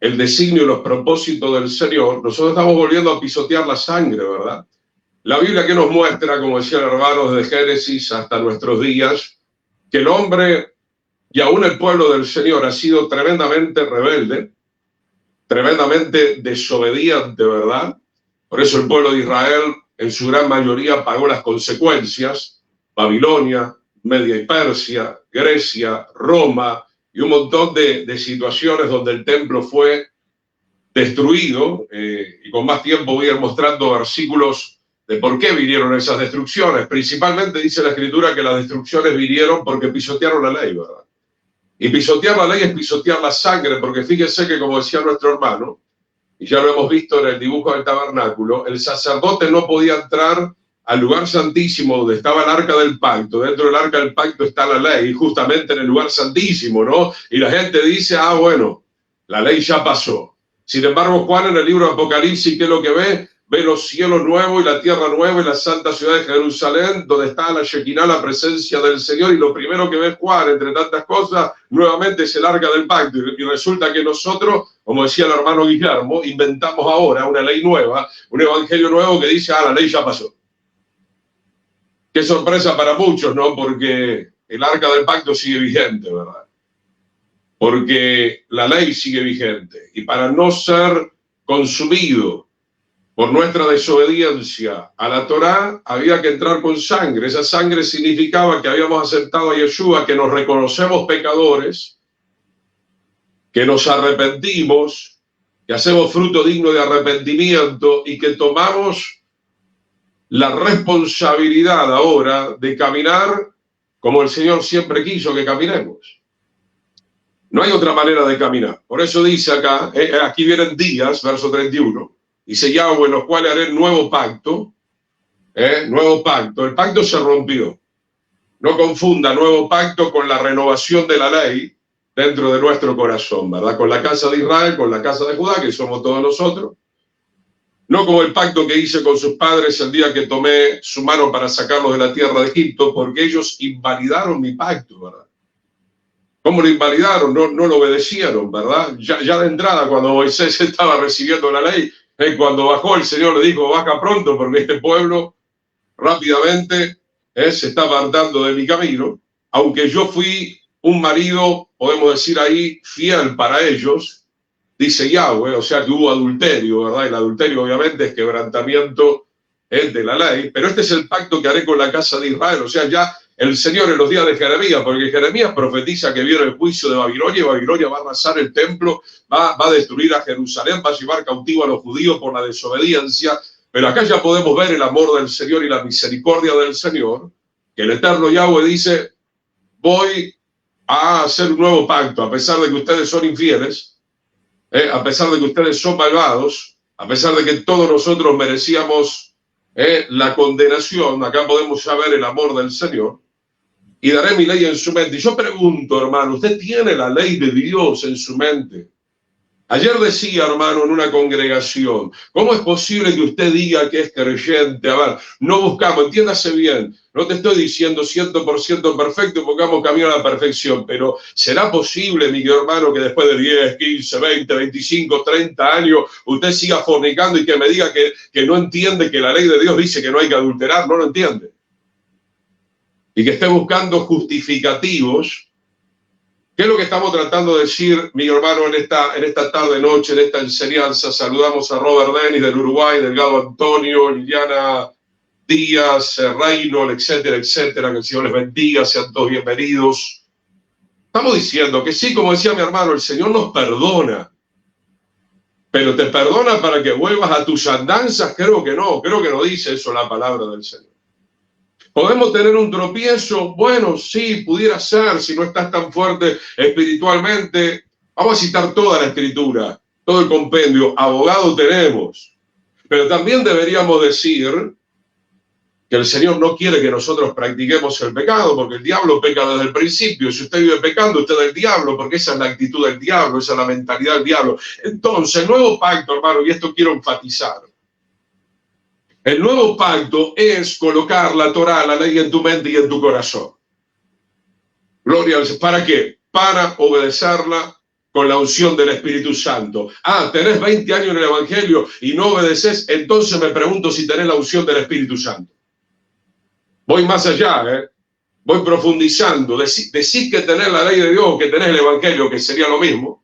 el designio y los propósitos del Señor, nosotros estamos volviendo a pisotear la sangre, ¿verdad? La Biblia que nos muestra, como decía el hermano, desde Génesis hasta nuestros días, que el hombre y aún el pueblo del Señor ha sido tremendamente rebelde, tremendamente desobediente, ¿verdad? Por eso el pueblo de Israel, en su gran mayoría, pagó las consecuencias. Babilonia, Media y Persia, Grecia, Roma, y un montón de situaciones donde el templo fue destruido. Y con más tiempo voy a ir mostrando versículos de por qué vinieron esas destrucciones. Principalmente dice la Escritura que las destrucciones vinieron porque pisotearon la ley, ¿verdad? Y pisotear la ley es pisotear la sangre, porque fíjense que, como decía nuestro hermano, y ya lo hemos visto en el dibujo del tabernáculo, el sacerdote no podía entrar al lugar santísimo donde estaba el arca del pacto. Dentro del arca del pacto está la ley, justamente en el lugar santísimo, ¿no? Y la gente dice, ah, bueno, la ley ya pasó. Sin embargo, Juan en el libro de Apocalipsis, ¿qué es lo que ve? Ve los cielos nuevos y la tierra nueva y la santa ciudad de Jerusalén, donde está la Shekinah, la presencia del Señor, y lo primero que ve Juan, entre tantas cosas, nuevamente es el arca del pacto. Y resulta que nosotros, como decía el hermano Guillermo, inventamos ahora una ley nueva, un evangelio nuevo que dice, ah, la ley ya pasó. Qué sorpresa para muchos, ¿no? Porque el arca del pacto sigue vigente, ¿verdad? Porque la ley sigue vigente. Y para no ser consumido por nuestra desobediencia a la Torá, había que entrar con sangre. Esa sangre significaba que habíamos aceptado a Yeshua, que nos reconocemos pecadores, que nos arrepentimos, que hacemos fruto digno de arrepentimiento y que tomamos la responsabilidad ahora de caminar como el Señor siempre quiso que caminemos. No hay otra manera de caminar. Por eso dice acá, aquí vienen días, verso 31, dice Yahweh, en los cuales haré nuevo pacto. Nuevo pacto. El pacto se rompió. No confunda nuevo pacto con la renovación de la ley dentro de nuestro corazón, ¿verdad? Con la casa de Israel, con la casa de Judá, que somos todos nosotros. No como el pacto que hice con sus padres el día que tomé su mano para sacarlos de la tierra de Egipto, porque ellos invalidaron mi pacto, ¿verdad? ¿Cómo lo invalidaron? No lo obedecieron, ¿verdad? Ya de entrada, cuando Moisés estaba recibiendo la ley, cuando bajó, el Señor le dijo, baja pronto, porque este pueblo rápidamente se está apartando de mi camino, aunque yo fui un marido, podemos decir ahí, fiel para ellos, dice Yahweh, o sea que hubo adulterio, ¿verdad? El adulterio obviamente es quebrantamiento de la ley, pero este es el pacto que haré con la casa de Israel, o sea, ya el Señor en los días de Jeremías, porque Jeremías profetiza que viene el juicio de Babilonia, y Babilonia va a arrasar el templo, va a destruir a Jerusalén, va a llevar cautivo a los judíos por la desobediencia, pero acá ya podemos ver el amor del Señor y la misericordia del Señor, que el eterno Yahweh dice, voy a hacer un nuevo pacto, a pesar de que ustedes son infieles, a pesar de que ustedes son malvados, a pesar de que todos nosotros merecíamos la condenación, acá podemos ya ver el amor del Señor, y daré mi ley en su mente. Y yo pregunto, hermano, ¿usted tiene la ley de Dios en su mente? Ayer decía, hermano, en una congregación, ¿cómo es posible que usted diga que es creyente? A ver, no buscamos, entiéndase bien, no te estoy diciendo 100% perfecto, pongamos camino a la perfección, pero ¿será posible, mi hermano, que después de 10, 15, 20, 25, 30 años, usted siga fornicando y que me diga que no entiende que la ley de Dios dice que no hay que adulterar? No lo entiende. Y que esté buscando justificativos. ¿Qué es lo que estamos tratando de decir, mi hermano, en esta tarde-noche, en esta enseñanza? Saludamos a Robert Denis del Uruguay, Delgado Antonio, Liliana Díaz, Reynolds, etcétera, etcétera. Que el Señor les bendiga, sean todos bienvenidos. Estamos diciendo que sí, como decía mi hermano, el Señor nos perdona, pero te perdona para que vuelvas a tus andanzas. Creo que no dice eso la palabra del Señor. ¿Podemos tener un tropiezo? Bueno, sí, pudiera ser, si no estás tan fuerte espiritualmente. Vamos a citar toda la escritura, todo el compendio. Abogado tenemos. Pero también deberíamos decir que el Señor no quiere que nosotros practiquemos el pecado, porque el diablo peca desde el principio. Si usted vive pecando, usted es el diablo, porque esa es la actitud del diablo, esa es la mentalidad del diablo. Entonces, el nuevo pacto, hermano, y esto quiero enfatizar, el nuevo pacto es colocar la Torá, la ley, en tu mente y en tu corazón. Gloria al Señor. ¿Para qué? Para obedecerla con la unción del Espíritu Santo. Tenés 20 años en el Evangelio y no obedeces, entonces me pregunto si tenés la unción del Espíritu Santo. Voy más allá, voy profundizando. Decís que tenés la ley de Dios, que tenés el Evangelio, que sería lo mismo,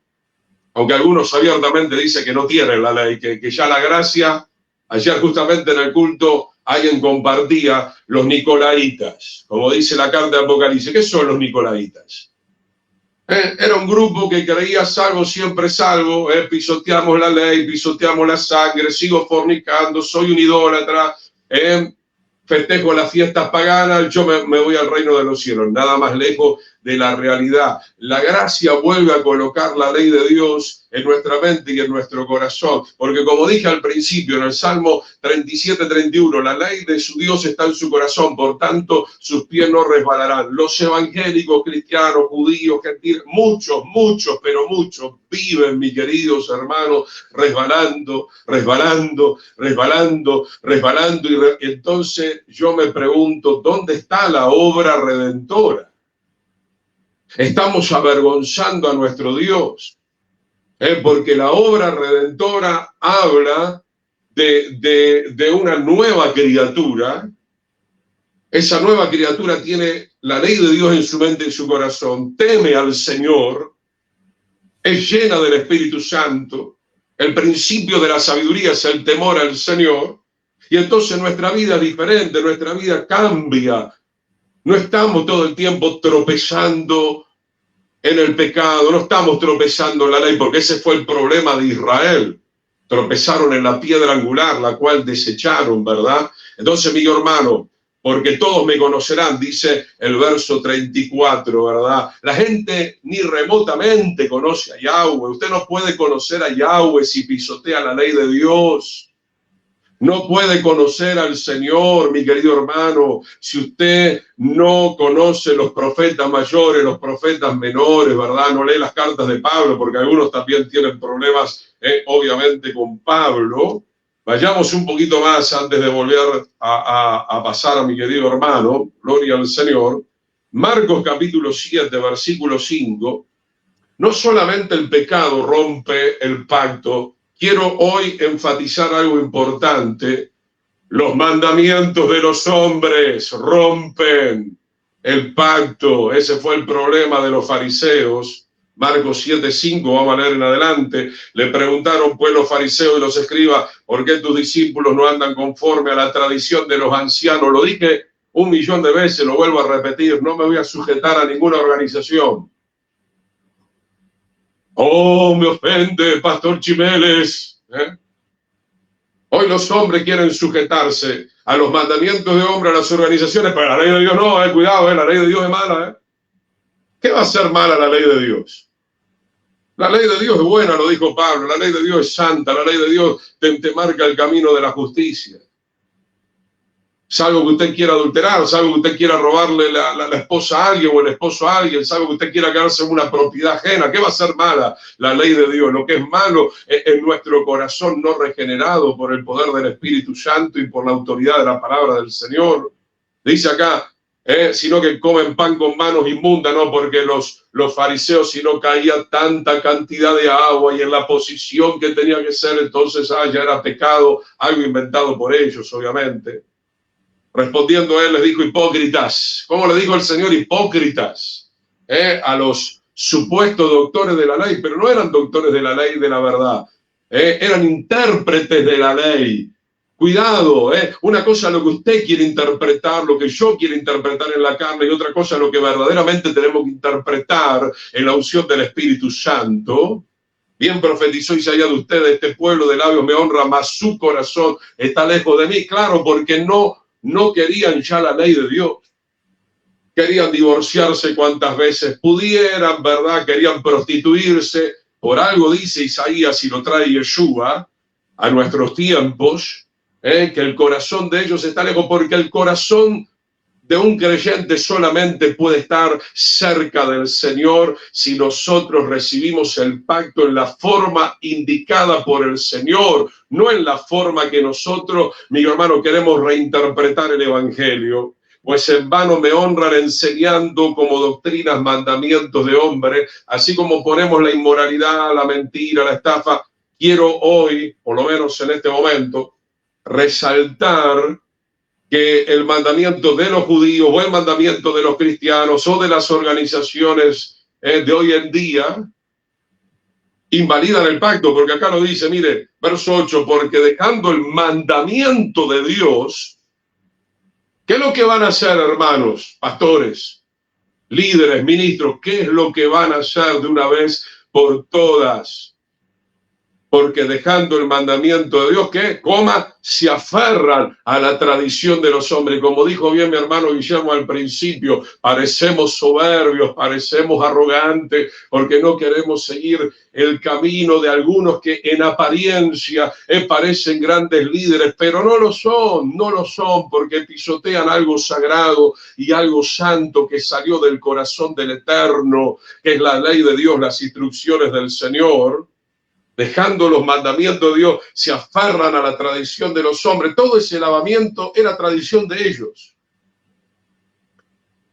aunque algunos abiertamente dicen que no tienen la ley, que ya la gracia. Ayer justamente en el culto alguien compartía los nicolaitas, como dice la carta de Apocalipsis. ¿Qué son los nicolaitas? Era un grupo que creía salvo, siempre salvo, pisoteamos la ley, pisoteamos la sangre, sigo fornicando, soy un idólatra, festejo las fiestas paganas, yo me voy al reino de los cielos. Nada más lejos de la realidad. La gracia vuelve a colocar la ley de Dios en nuestra mente y en nuestro corazón, porque como dije al principio en el Salmo 37:31, la ley de su Dios está en su corazón, por tanto sus pies no resbalarán. Los evangélicos, cristianos, judíos, gentiles, muchos, pero muchos viven, mis queridos hermanos, resbalando, y entonces yo me pregunto, ¿dónde está la obra redentora? Estamos avergonzando a nuestro Dios, porque la obra redentora habla de una nueva criatura. Esa nueva criatura tiene la ley de Dios en su mente y en su corazón, teme al Señor, es llena del Espíritu Santo. El principio de la sabiduría es el temor al Señor, y entonces nuestra vida es diferente, nuestra vida cambia. No estamos todo el tiempo tropezando en el pecado, no estamos tropezando en la ley, porque ese fue el problema de Israel. Tropezaron en la piedra angular, la cual desecharon, ¿verdad? Entonces, mi hermano, porque todos me conocerán, dice el verso 34, ¿verdad? La gente ni remotamente conoce a Yahweh. Usted no puede conocer a Yahweh si pisotea la ley de Dios. No puede conocer al Señor, mi querido hermano, si usted no conoce los profetas mayores, los profetas menores, ¿verdad? No lee las cartas de Pablo, porque algunos también tienen problemas, obviamente, con Pablo. Vayamos un poquito más antes de volver a pasar a mi querido hermano, gloria al Señor. Marcos capítulo 7, versículo 5. No solamente el pecado rompe el pacto. Quiero hoy enfatizar algo importante, Los mandamientos de los hombres rompen el pacto. Ese fue el problema de los fariseos. Marcos 7:5, vamos a leer en adelante. Le preguntaron pues los fariseos y los escribas, ¿por qué tus discípulos no andan conforme a la tradición de los ancianos? Lo dije 1.000.000 de veces, lo vuelvo a repetir, no me voy a sujetar a ninguna organización. Oh, me ofende, Pastor Chimeles. Hoy los hombres quieren sujetarse a los mandamientos de hombre, a las organizaciones, pero la ley de Dios no, cuidado, la ley de Dios es mala. ¿Qué va a ser mala la ley de Dios? La ley de Dios es buena, lo dijo Pablo, la ley de Dios es santa, la ley de Dios te marca el camino de la justicia. Salvo que usted quiera adulterar, salvo que usted quiera robarle la esposa a alguien o el esposo a alguien, salvo que usted quiera quedarse en una propiedad ajena. ¿Qué va a ser mala la ley de Dios? Lo que es malo es nuestro corazón no regenerado por el poder del Espíritu Santo y por la autoridad de la palabra del Señor. Dice acá, sino que comen pan con manos inmundas, no, porque los fariseos, si no caía tanta cantidad de agua y en la posición que tenía que ser, entonces ya era pecado, algo inventado por ellos, obviamente. Respondiendo él, les dijo, hipócritas. ¿Cómo le dijo el Señor? Hipócritas. A los supuestos doctores de la ley, pero no eran doctores de la ley de la verdad. Eran intérpretes de la ley. Cuidado, una cosa es lo que usted quiere interpretar, lo que yo quiero interpretar en la carne, y otra cosa es lo que verdaderamente tenemos que interpretar en la unción del Espíritu Santo. Bien profetizó Isaías de ustedes, este pueblo de labios me honra, mas su corazón está lejos de mí. Claro, porque no querían ya la ley de Dios. Querían divorciarse cuantas veces pudieran, ¿verdad? Querían prostituirse. Por algo dice Isaías, y lo trae Yeshua a nuestros tiempos, que el corazón de ellos está lejos, porque el corazón de un creyente solamente puede estar cerca del Señor si nosotros recibimos el pacto en la forma indicada por el Señor, no en la forma que nosotros, mi hermano, queremos reinterpretar el Evangelio. Pues en vano me honran enseñando como doctrinas mandamientos de hombre, así como ponemos la inmoralidad, la mentira, la estafa. Quiero hoy, por lo menos en este momento, resaltar que el mandamiento de los judíos o el mandamiento de los cristianos o de las organizaciones de hoy en día invalidan el pacto, porque acá lo dice, mire, verso 8, porque dejando el mandamiento de Dios, ¿qué es lo que van a hacer, hermanos, pastores, líderes, ministros? ¿Qué es lo que van a hacer de una vez por todas? Porque dejando el mandamiento de Dios, ¿qué? Se aferran a la tradición de los hombres. Como dijo bien mi hermano Guillermo al principio, parecemos soberbios, parecemos arrogantes, porque no queremos seguir el camino de algunos que en apariencia parecen grandes líderes, pero no lo son, porque pisotean algo sagrado y algo santo que salió del corazón del Eterno, que es la ley de Dios, las instrucciones del Señor. Dejando los mandamientos de Dios, se aferran a la tradición de los hombres. Todo ese lavamiento era tradición de ellos.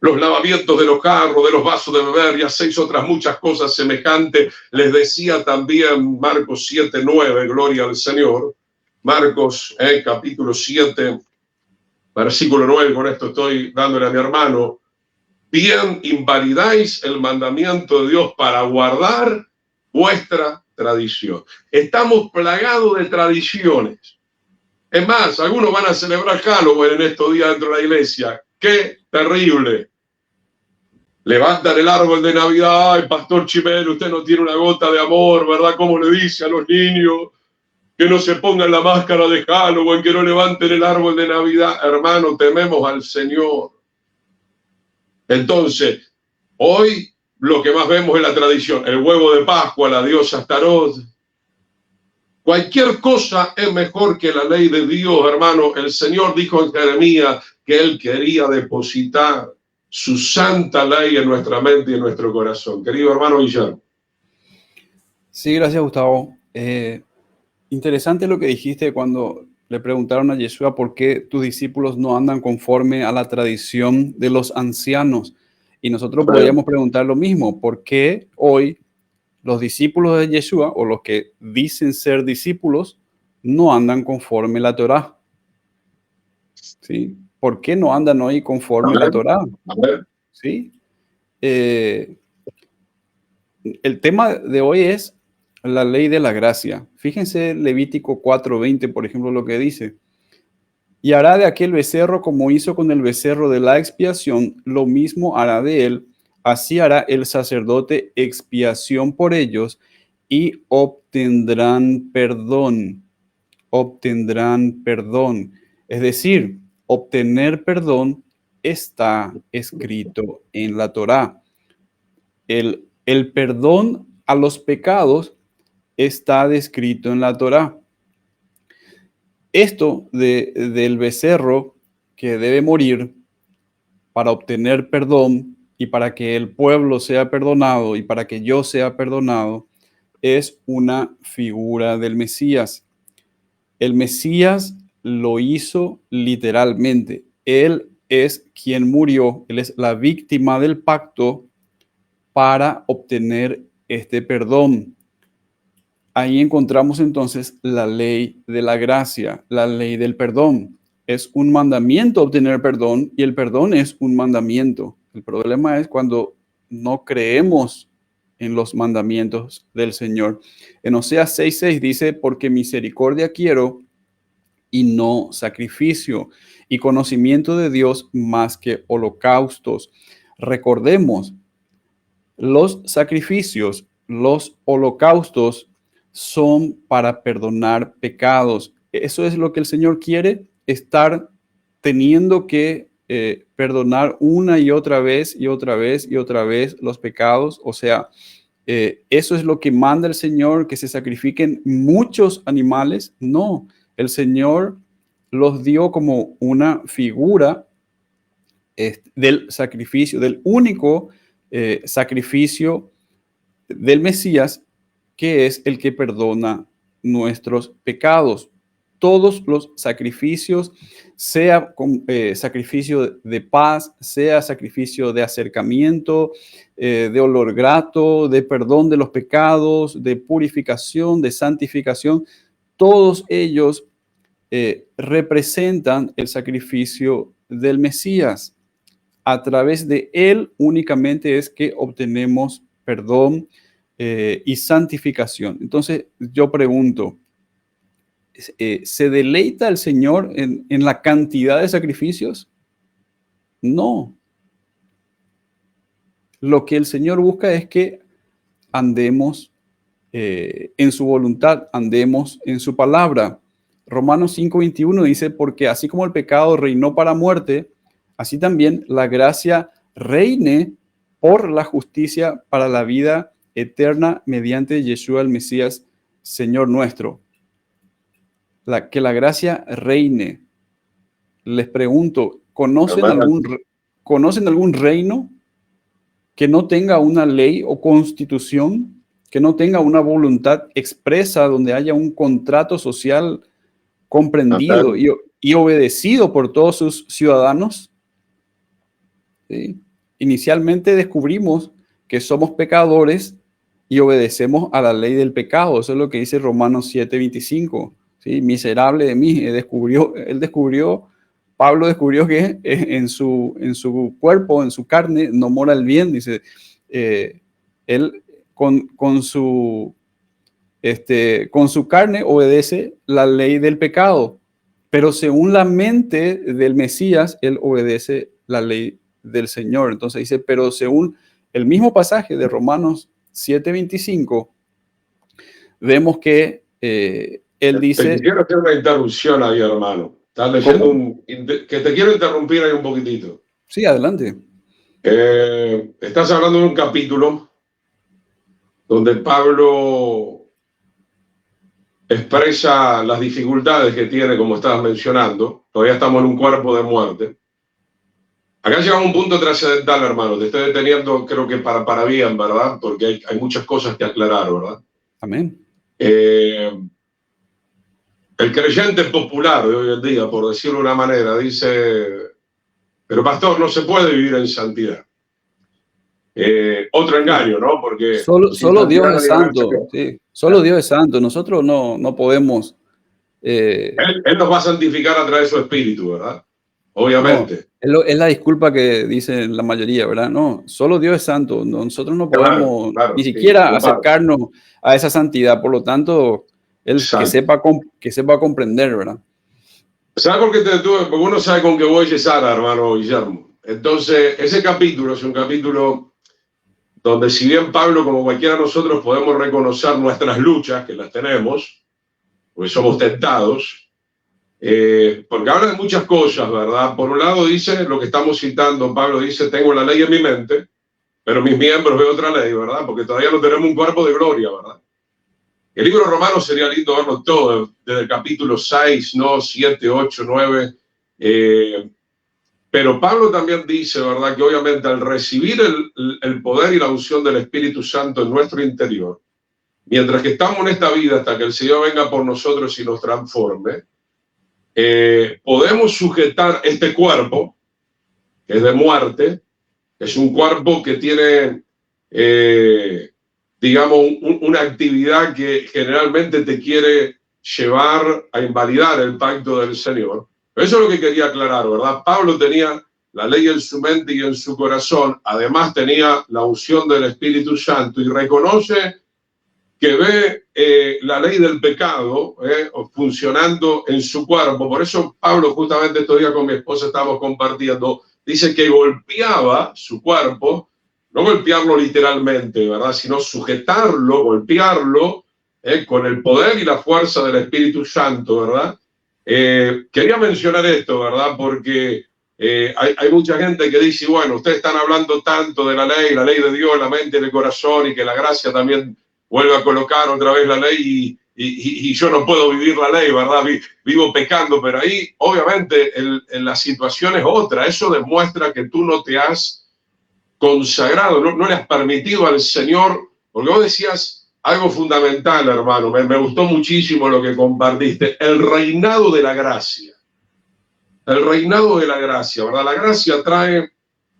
Los lavamientos de los carros, de los vasos de beber y hacéis otras muchas cosas semejantes. Les decía también Marcos 7:9, gloria al Señor. Marcos, capítulo 7, versículo 9, con esto estoy dándole a mi hermano. Bien invalidáis el mandamiento de Dios para guardar vuestra tradición. Estamos plagados de tradiciones. Es más, algunos van a celebrar Halloween en estos días dentro de la iglesia. ¡Qué terrible! Levantan el árbol de Navidad. Ay, Pastor Chimel, usted no tiene una gota de amor, ¿verdad? Como le dice a los niños que no se pongan la máscara de Halloween, que no levanten el árbol de Navidad. Hermano, tememos al Señor. Entonces, hoy lo que más vemos es la tradición, el huevo de Pascua, la diosa Astarot. Cualquier cosa es mejor que la ley de Dios, hermano. El Señor dijo en Jeremías que Él quería depositar su santa ley en nuestra mente y en nuestro corazón. Querido hermano Guillermo. Sí, gracias, Gustavo. Interesante lo que dijiste cuando le preguntaron a Yeshua por qué tus discípulos no andan conforme a la tradición de los ancianos. Y nosotros podríamos preguntar lo mismo, ¿por qué hoy los discípulos de Yeshua o los que dicen ser discípulos no andan conforme a la Torá? ¿sí? ¿Por qué no andan hoy conforme a la Torá? ¿Sí? El tema de hoy es la ley de la gracia. Fíjense Levítico 4:20, por ejemplo, lo que dice. Y hará de aquel becerro como hizo con el becerro de la expiación, lo mismo hará de él. Así hará el sacerdote expiación por ellos y obtendrán perdón. Obtendrán perdón. Es decir, obtener perdón está escrito en la Torá. El perdón a los pecados está descrito en la Torá. Esto del becerro que debe morir para obtener perdón y para que el pueblo sea perdonado y para que yo sea perdonado es una figura del Mesías. El Mesías lo hizo literalmente. Él es quien murió, él es la víctima del pacto para obtener este perdón. Ahí encontramos entonces la ley de la gracia, la ley del perdón. Es un mandamiento obtener perdón y el perdón es un mandamiento. El problema es cuando no creemos en los mandamientos del Señor. En Oseas 6:6 dice, porque misericordia quiero y no sacrificio, y conocimiento de Dios más que holocaustos. Recordemos, los sacrificios, los holocaustos son para perdonar pecados. Eso es lo que el Señor quiere, estar teniendo que perdonar una y otra vez y otra vez y otra vez los pecados. O sea, eso es lo que manda el Señor, que se sacrifiquen muchos animales. No, el Señor los dio como una figura del sacrificio, del único sacrificio del Mesías, que es el que perdona nuestros pecados. Todos los sacrificios, sea sacrificio de paz, sea sacrificio de acercamiento, de olor grato, de perdón de los pecados, de purificación, de santificación, todos ellos representan el sacrificio del Mesías. A través de él únicamente es que obtenemos perdón y santificación. Entonces yo pregunto, ¿se deleita el Señor en la cantidad de sacrificios? No. Lo que el Señor busca es que andemos en su voluntad, andemos en su palabra. Romanos 5:21 dice, porque así como el pecado reinó para muerte, así también la gracia reine por la justicia para la vida eterna mediante Yeshua el Mesías, Señor nuestro. Que la gracia reine. Les pregunto, ¿conocen algún reino que no tenga una ley o constitución, que no tenga una voluntad expresa donde haya un contrato social comprendido y obedecido por todos sus ciudadanos? ¿Sí? Inicialmente descubrimos que somos pecadores y obedecemos a la ley del pecado. Eso es lo que dice Romanos 7:25. ¿Sí? Miserable de mí. Pablo descubrió que en su cuerpo, en su carne, no mora el bien. Dice, él con su carne obedece la ley del pecado, pero según la mente del Mesías, él obedece la ley del Señor. Entonces dice, pero según el mismo pasaje de Romanos 7:25, vemos que él dice... Te quiero hacer una interrupción ahí, hermano. Estás leyendo que te quiero interrumpir ahí un poquitito. Sí, adelante. Estás hablando de un capítulo donde Pablo expresa las dificultades que tiene, como estabas mencionando. Todavía estamos en un cuerpo de muerte. Acá llegamos a un punto trascendental, hermano. Te estoy deteniendo, creo que para bien, ¿verdad? Porque hay muchas cosas que aclarar, ¿verdad? Amén. El creyente popular de hoy en día, por decirlo de una manera, dice, pero pastor, no se puede vivir en santidad. Otro engaño, ¿no? Porque solo Dios es santo. Sí. Solo Dios es santo. Nosotros no podemos... Él nos va a santificar a través de su espíritu, ¿verdad? No, obviamente. es la disculpa que dicen la mayoría, ¿verdad? No, solo Dios es santo. Nosotros no Claro, podemos claro, ni sí, siquiera compadre. acercarnos a esa santidad. Por lo tanto, él Exacto. que sepa comprender, ¿verdad? ¿Sabes por qué te detuve? Porque uno sabe con qué voy a llegar, hermano Guillermo. Entonces, ese capítulo es un capítulo donde si bien Pablo, como cualquiera de nosotros, podemos reconocer nuestras luchas, que las tenemos, porque somos tentados, porque habla de muchas cosas, ¿verdad? Por un lado dice, lo que estamos citando, Pablo dice, tengo la ley en mi mente, pero mis miembros ven otra ley, ¿verdad? Porque todavía no tenemos un cuerpo de gloria, ¿verdad? El libro romano sería lindo verlo todo, desde el capítulo 6, ¿no? 7, 8, 9. Pero Pablo también dice, ¿verdad? Que obviamente al recibir el poder y la unción del Espíritu Santo en nuestro interior, mientras que estamos en esta vida hasta que el Señor venga por nosotros y nos transforme, podemos sujetar este cuerpo, que es de muerte, es un cuerpo que tiene, digamos, una actividad que generalmente te quiere llevar a invalidar el pacto del Señor. Eso es lo que quería aclarar, ¿verdad? Pablo tenía la ley en su mente y en su corazón, además tenía la unción del Espíritu Santo y reconoce que ve la ley del pecado funcionando en su cuerpo. Por eso Pablo, justamente estos días con mi esposa estábamos compartiendo, dice que golpeaba su cuerpo, no golpearlo literalmente, ¿verdad? Sino sujetarlo, golpearlo con el poder y la fuerza del Espíritu Santo, ¿verdad? Quería mencionar esto, ¿verdad? Porque hay mucha gente que dice, bueno, ustedes están hablando tanto de la ley de Dios, la mente y el corazón, y que la gracia también vuelve a colocar otra vez la ley y yo no puedo vivir la ley, ¿verdad? Vivo pecando, pero ahí obviamente la situación es otra. Eso demuestra que tú no te has consagrado, no le has permitido al Señor, porque vos decías algo fundamental, hermano, me gustó muchísimo lo que compartiste, el reinado de la gracia. El reinado de la gracia, ¿verdad? La gracia trae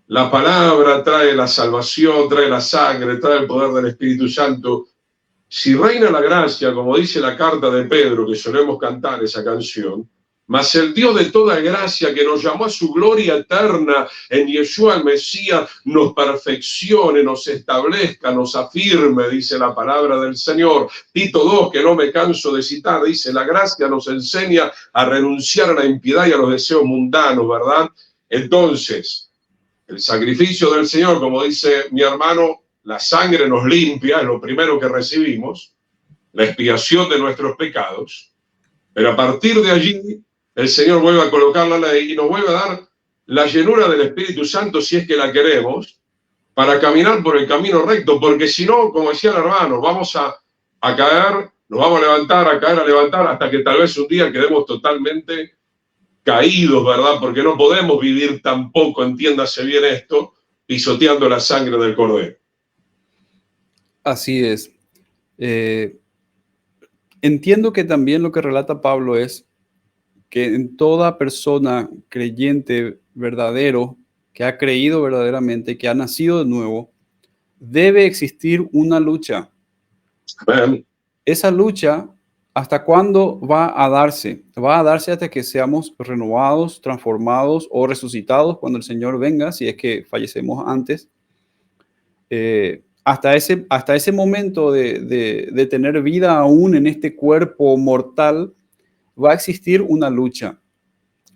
la palabra, trae la salvación, trae la sangre, trae el poder del Espíritu Santo. Si reina la gracia, como dice la carta de Pedro, que solemos cantar esa canción, mas el Dios de toda gracia que nos llamó a su gloria eterna en Yeshua el Mesías, nos perfeccione, nos establezca, nos afirme, dice la palabra del Señor. Tito 2, que no me canso de citar, dice, la gracia nos enseña a renunciar a la impiedad y a los deseos mundanos, ¿verdad? Entonces, el sacrificio del Señor, como dice mi hermano, la sangre nos limpia, es lo primero que recibimos, la expiación de nuestros pecados, pero a partir de allí el Señor vuelve a colocar la ley y nos vuelve a dar la llenura del Espíritu Santo, si es que la queremos, para caminar por el camino recto, porque si no, como decía el hermano, vamos a caer, nos vamos a levantar, a caer, a levantar, hasta que tal vez un día quedemos totalmente caídos, ¿verdad? Porque no podemos vivir tampoco, entiéndase bien esto, pisoteando la sangre del Cordero. Así es. Entiendo que también lo que relata Pablo es que en toda persona creyente verdadero, que ha creído verdaderamente, que ha nacido de nuevo, debe existir una lucha. Amén. Esa lucha, ¿hasta cuándo va a darse? Va a darse hasta que seamos renovados, transformados o resucitados cuando el Señor venga, si es que fallecemos antes. Hasta ese momento de tener vida aún en este cuerpo mortal, va a existir una lucha.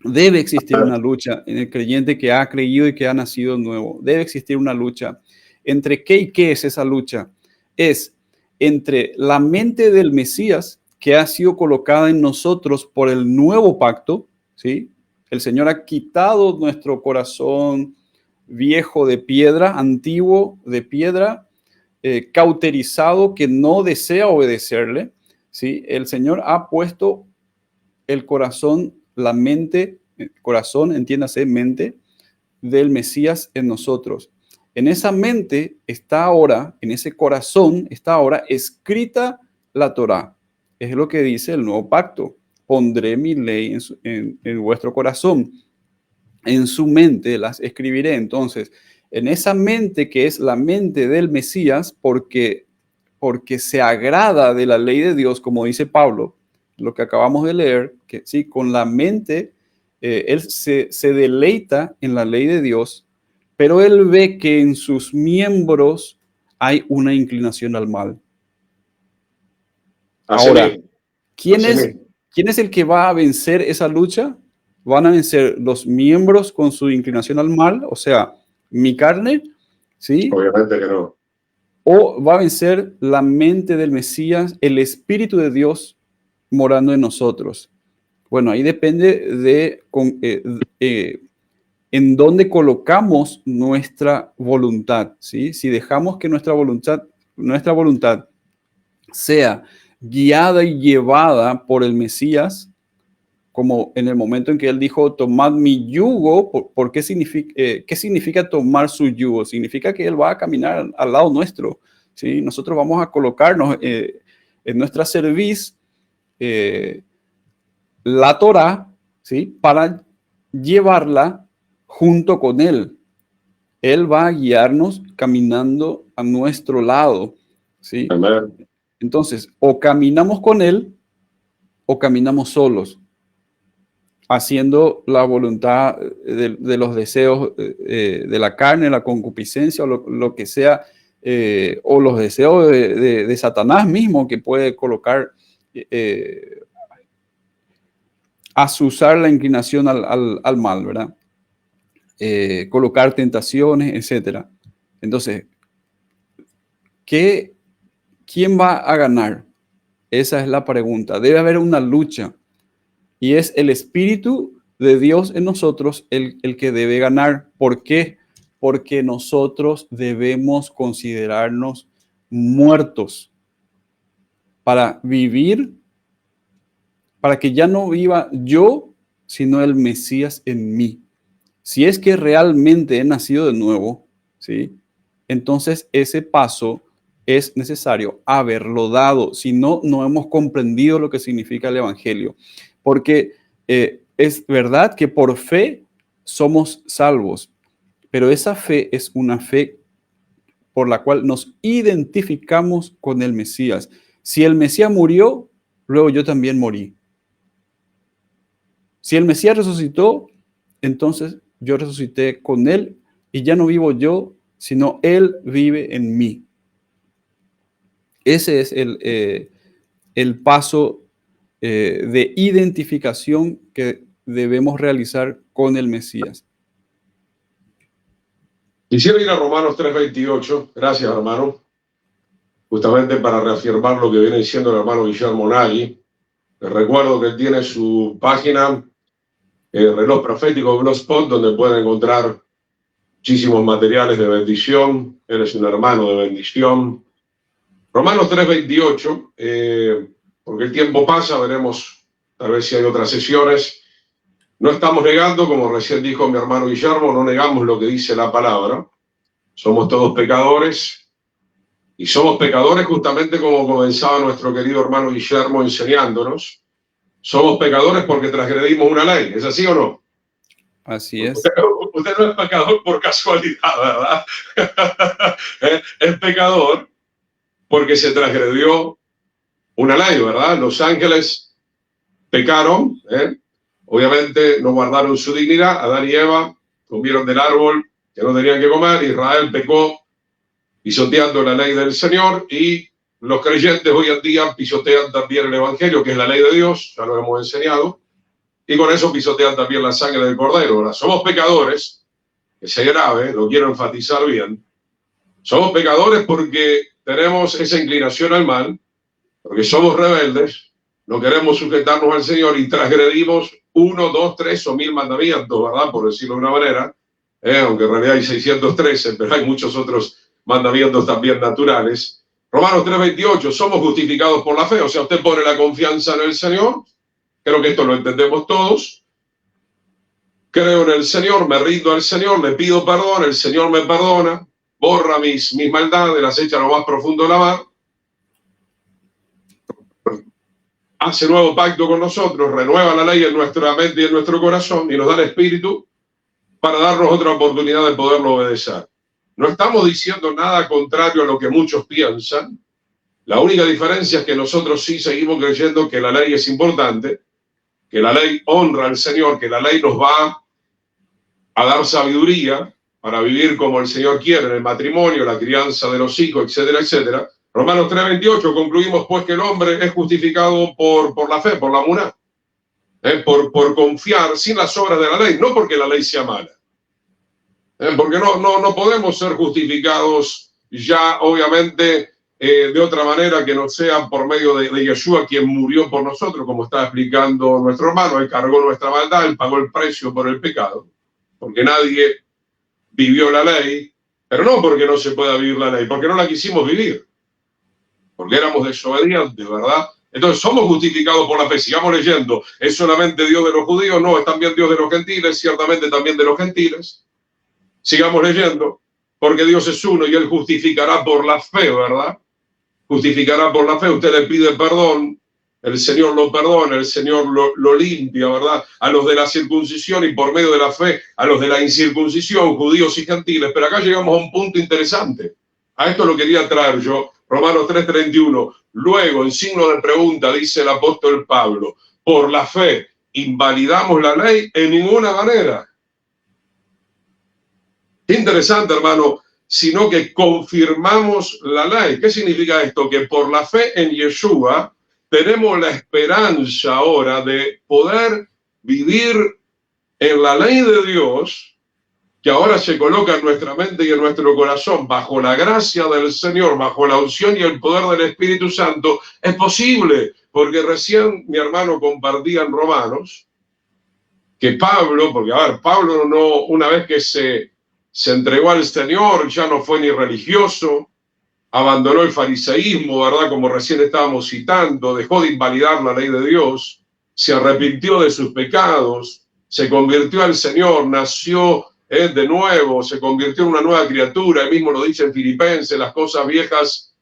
Debe existir una lucha en el creyente que ha creído y que ha nacido nuevo. Debe existir una lucha. ¿Entre qué y qué es esa lucha? Es entre la mente del Mesías que ha sido colocada en nosotros por el nuevo pacto, ¿sí? El Señor ha quitado nuestro corazón viejo de piedra, antiguo de piedra, cauterizado, que no desea obedecerle, ¿sí? El Señor ha puesto el corazón, la mente, corazón, entiéndase, mente del Mesías en nosotros. En esa mente está ahora, en ese corazón está ahora escrita la Torá. Es lo que dice el nuevo pacto. Pondré mi ley en vuestro corazón. En su mente las escribiré. Entonces, en esa mente que es la mente del Mesías, porque se agrada de la ley de Dios, como dice Pablo, lo que acabamos de leer, que sí, con la mente él se deleita en la ley de Dios, pero él ve que en sus miembros hay una inclinación al mal. Así Ahora, mismo, ¿quién así es, mismo. quién es el que va a vencer esa lucha? Van a vencer los miembros con su inclinación al mal, o sea, mi carne, ¿sí? Obviamente que no. O va a vencer la mente del Mesías, el Espíritu de Dios morando en nosotros. Bueno, ahí depende de en dónde colocamos nuestra voluntad, ¿sí? Si dejamos que nuestra voluntad sea guiada y llevada por el Mesías, como en el momento en que él dijo, tomad mi yugo, ¿qué significa tomar su yugo? Significa que él va a caminar al lado nuestro, ¿sí? Nosotros vamos a colocarnos en nuestra cerviz la Torá, ¿sí? Para llevarla junto con él. Él va a guiarnos caminando a nuestro lado, ¿sí? Amén. Entonces, o caminamos con él o caminamos solos, haciendo la voluntad de los deseos de la carne, la concupiscencia o lo que sea, o los deseos de Satanás mismo que puede colocar, azuzar la inclinación al mal, ¿verdad? Colocar tentaciones, etcétera. Entonces, ¿quién va a ganar? Esa es la pregunta. Debe haber una lucha y es el Espíritu de Dios en nosotros el que debe ganar. ¿Por qué? Porque nosotros debemos considerarnos muertos para vivir, para que ya no viva yo, sino el Mesías en mí. Si es que realmente he nacido de nuevo, ¿sí? Entonces ese paso es necesario haberlo dado. Si no, no hemos comprendido lo que significa el Evangelio. Porque es verdad que por fe somos salvos, pero esa fe es una fe por la cual nos identificamos con el Mesías. Si el Mesías murió, luego yo también morí. Si el Mesías resucitó, entonces yo resucité con él y ya no vivo yo, sino él vive en mí. Ese es el paso de identificación que debemos realizar con el Mesías. Quisiera ir a Romanos 3:28, gracias hermano, justamente para reafirmar lo que viene diciendo el hermano Guillermo Nagy. Les recuerdo que él tiene su página, Reloj Profético Blogspot, donde pueden encontrar muchísimos materiales de bendición. Eres un hermano de bendición. Romanos 3:28, porque el tiempo pasa, veremos tal vez si hay otras sesiones. No estamos negando, como recién dijo mi hermano Guillermo, no negamos lo que dice la palabra. Somos todos pecadores y somos pecadores justamente como comenzaba nuestro querido hermano Guillermo enseñándonos. Somos pecadores porque transgredimos una ley. ¿Es así o no? Así es. Usted no es pecador por casualidad, ¿verdad? Es pecador porque se transgredió una ley, ¿verdad? Los ángeles pecaron, obviamente no guardaron su dignidad. Adán y Eva comieron del árbol que no tenían que comer. Israel pecó pisoteando la ley del Señor y los creyentes hoy en día pisotean también el Evangelio, que es la ley de Dios, ya lo hemos enseñado, y con eso pisotean también la sangre del Cordero. Ahora, somos pecadores, que sea grave, lo quiero enfatizar bien. Somos pecadores porque tenemos esa inclinación al mal, porque somos rebeldes, no queremos sujetarnos al Señor y transgredimos 1, 2, 3 o 1000 mandamientos, ¿verdad? Por decirlo de una manera, aunque en realidad hay 613, pero hay muchos otros mandamientos también naturales. Romanos 3:28, somos justificados por la fe, o sea, usted pone la confianza en el Señor, creo que esto lo entendemos todos. Creo en el Señor, me rindo al Señor, le pido perdón, el Señor me perdona, borra mis maldades, las echa a lo más profundo de la mar, hace nuevo pacto con nosotros, renueva la ley en nuestra mente y en nuestro corazón y nos da el Espíritu para darnos otra oportunidad de poderlo obedecer. No estamos diciendo nada contrario a lo que muchos piensan. La única diferencia es que nosotros sí seguimos creyendo que la ley es importante que la ley honra al Señor, que la ley nos va a dar sabiduría para vivir como el Señor quiere en el matrimonio, la crianza de los hijos, etcétera, etcétera. Romanos 3:28, concluimos pues que el hombre es justificado por la fe, por la muná, por confiar sin las obras de la ley, no porque la ley sea mala, porque no podemos ser justificados ya, obviamente, de otra manera que no sea por medio de Yeshua, quien murió por nosotros, como está explicando nuestro hermano. Él cargó nuestra maldad, él pagó el precio por el pecado, porque nadie vivió la ley, pero no porque no se pueda vivir la ley, porque no la quisimos vivir, porque éramos desobedientes, ¿verdad? Entonces somos justificados por la fe. Sigamos leyendo. ¿Es solamente Dios de los judíos? No, es también Dios de los gentiles, ciertamente también de los gentiles. Sigamos leyendo, porque Dios es uno y Él justificará por la fe, ¿verdad? Justificará por la fe. Usted le pide perdón, el Señor lo perdona, el Señor lo limpia, ¿verdad? A los de la circuncisión y por medio de la fe a los de la incircuncisión, judíos y gentiles. Pero acá llegamos a un punto interesante. A esto lo quería traer yo. Romanos 3:31. Luego, en signo de pregunta, dice el apóstol Pablo, por la fe, ¿invalidamos la ley? En ninguna manera. Qué interesante, hermano, sino que confirmamos la ley. ¿Qué significa esto? Que por la fe en Yeshua tenemos la esperanza ahora de poder vivir en la ley de Dios, que ahora se coloca en nuestra mente y en nuestro corazón, bajo la gracia del Señor, bajo la unción y el poder del Espíritu Santo. Es posible, porque recién mi hermano compartía en Romanos que Pablo, porque a ver, Pablo no, una vez que se entregó al Señor, ya no fue ni religioso, abandonó el fariseísmo, ¿verdad? Como recién estábamos citando, dejó de invalidar la ley de Dios, se arrepintió de sus pecados, se convirtió al Señor, nació de nuevo, se convirtió en una nueva criatura. Él mismo lo dice en Filipenses, las cosas viejas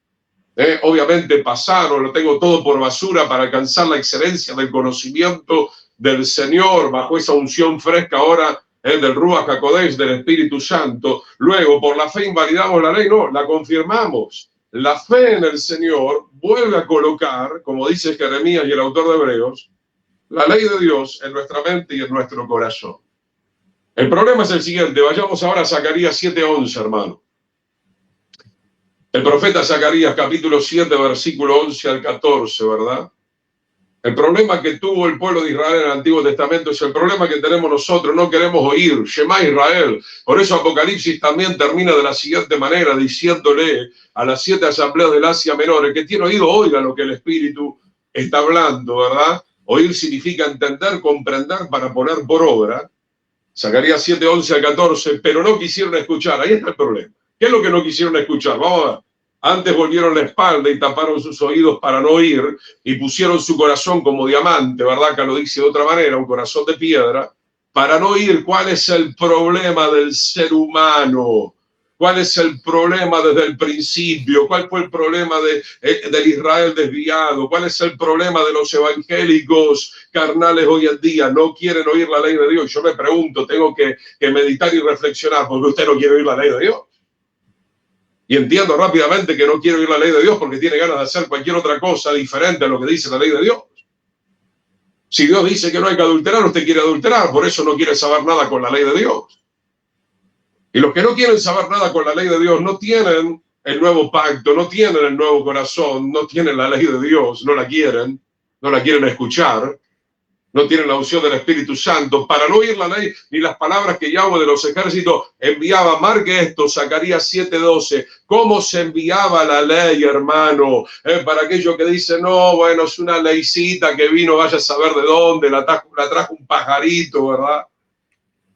obviamente pasaron, lo tengo todo por basura para alcanzar la excelencia del conocimiento del Señor, bajo esa unción fresca ahora del Ruach HaKodesh, del Espíritu Santo. Luego, por la fe invalidamos la ley, no, la confirmamos. La fe en el Señor vuelve a colocar, como dice Jeremías y el autor de Hebreos, la ley de Dios en nuestra mente y en nuestro corazón. El problema es el siguiente. Vayamos ahora a Zacarías 7:11, hermano. El profeta Zacarías, capítulo 7, versículo 11 al 14, ¿verdad? El problema que tuvo el pueblo de Israel en el Antiguo Testamento es el problema que tenemos nosotros. No queremos oír Shema Israel. Por eso Apocalipsis también termina de la siguiente manera, diciéndole a las 7 asambleas del Asia Menor: el que tiene oído, oiga lo que el Espíritu está hablando, ¿verdad? Oír significa entender, comprender para poner por obra. Zacarías 7, 11 al 14, pero no quisieron escuchar. Ahí está el problema. ¿Qué es lo que no quisieron escuchar? Vamos a ver. Antes volvieron la espalda y taparon sus oídos para no oír, y pusieron su corazón como diamante, ¿verdad? Que lo dice de otra manera, un corazón de piedra, para no oír. ¿Cuál es el problema del ser humano? ¿Cuál es el problema desde el principio? ¿Cuál fue el problema del Israel desviado? ¿Cuál es el problema de los evangélicos carnales hoy en día? No quieren oír la ley de Dios. Yo me pregunto, tengo que meditar y reflexionar, porque usted no quiere oír la ley de Dios. Y entiendo rápidamente que no quiere oír la ley de Dios porque tiene ganas de hacer cualquier otra cosa diferente a lo que dice la ley de Dios. Si Dios dice que no hay que adulterar, usted quiere adulterar, por eso no quiere saber nada con la ley de Dios. Y los que no quieren saber nada con la ley de Dios no tienen el nuevo pacto, no tienen el nuevo corazón, no tienen la ley de Dios, no la quieren escuchar, no tienen la unción del Espíritu Santo para no oír la ley ni las palabras que Yahweh de los ejércitos enviaba. Marque esto, Zacarías 7:12. ¿Cómo se enviaba la ley, hermano? Para aquellos que dicen, no, bueno, es una leycita que vino, vaya a saber de dónde, la trajo un pajarito, ¿verdad?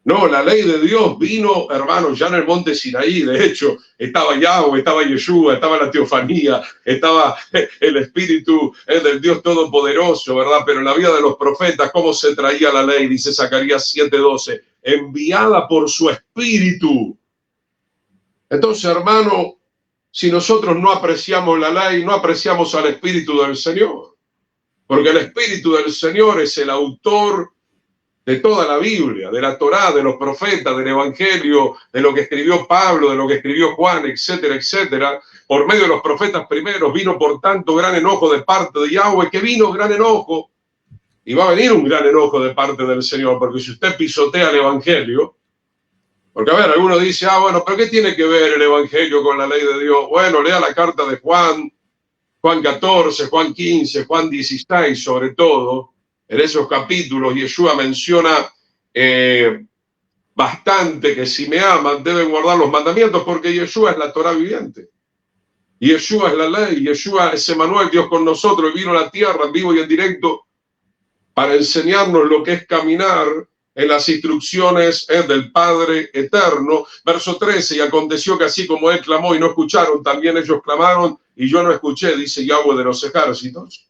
No, la ley de Dios vino, hermano, ya en el monte Sinaí. De hecho, estaba Yahweh, estaba Yeshua, estaba la teofanía, estaba el Espíritu del Dios Todopoderoso, ¿verdad? Pero en la vida de los profetas, ¿cómo se traía la ley? Dice Zacarías 7:12, enviada por su Espíritu. Entonces, hermano, si nosotros no apreciamos la ley, no apreciamos al Espíritu del Señor, porque el Espíritu del Señor es el autor de toda la Biblia, de la Torá, de los profetas, del Evangelio, de lo que escribió Pablo, de lo que escribió Juan, etcétera, etcétera. Por medio de los profetas primeros vino por tanto gran enojo de parte de Yahweh, que vino gran enojo Y va a venir un gran enojo de parte del Señor, porque si usted pisotea el Evangelio, porque a ver, alguno dice, bueno, pero ¿qué tiene que ver el Evangelio con la ley de Dios? Bueno, lea la carta de Juan, Juan 14, Juan 15, Juan 16, sobre todo, en esos capítulos, Yeshua menciona bastante que si me aman deben guardar los mandamientos, porque Yeshua es la Torah viviente. Yeshua es la ley, Yeshua es Emmanuel, Dios con nosotros, vino a la tierra en vivo y en directo para enseñarnos lo que es caminar en las instrucciones del Padre eterno. Verso 13, y aconteció que así como él clamó y no escucharon, también ellos clamaron y yo no escuché, dice Yahweh de los ejércitos.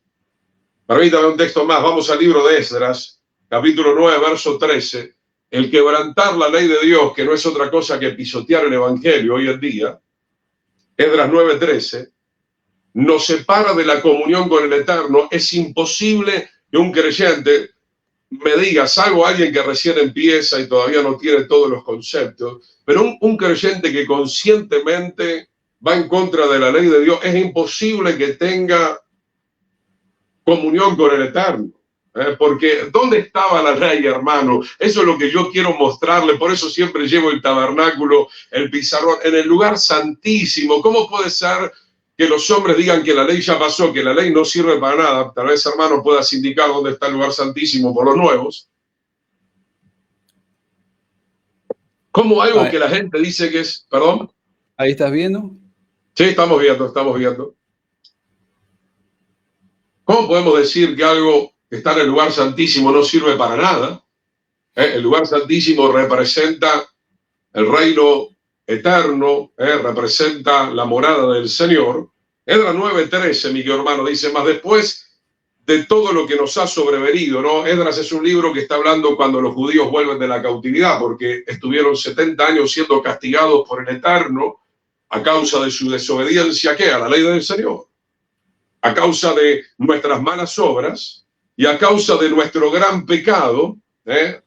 Permítame un texto más, vamos al libro de Esdras, capítulo 9, verso 13. El quebrantar la ley de Dios, que no es otra cosa que pisotear el Evangelio hoy en día, Esdras 9:13, nos separa de la comunión con el Eterno. Es imposible que un creyente me diga, salvo alguien que recién empieza y todavía no tiene todos los conceptos, pero un creyente que conscientemente va en contra de la ley de Dios, es imposible que tenga comunión con el Eterno. Porque ¿dónde estaba la ley, hermano? Eso es lo que yo quiero mostrarle, por eso siempre llevo el tabernáculo, el pizarrón, en el lugar santísimo. ¿Cómo puede ser que los hombres digan que la ley ya pasó, que la ley no sirve para nada? Tal vez, hermano, puedas indicar dónde está el lugar santísimo por los nuevos. ¿Cómo algo que la gente dice que es, perdón? ¿Ahí estás viendo? Sí, estamos viendo. ¿Cómo podemos decir que algo que está en el lugar santísimo no sirve para nada? El lugar santísimo representa el reino eterno, representa la morada del Señor. Esdras 9:13, mi hermano, dice, más después de todo lo que nos ha sobrevenido, ¿no? Esdras es un libro que está hablando cuando los judíos vuelven de la cautividad, porque estuvieron 70 años siendo castigados por el Eterno a causa de su desobediencia, ¿qué? A la ley del Señor. A causa de nuestras malas obras y a causa de nuestro gran pecado.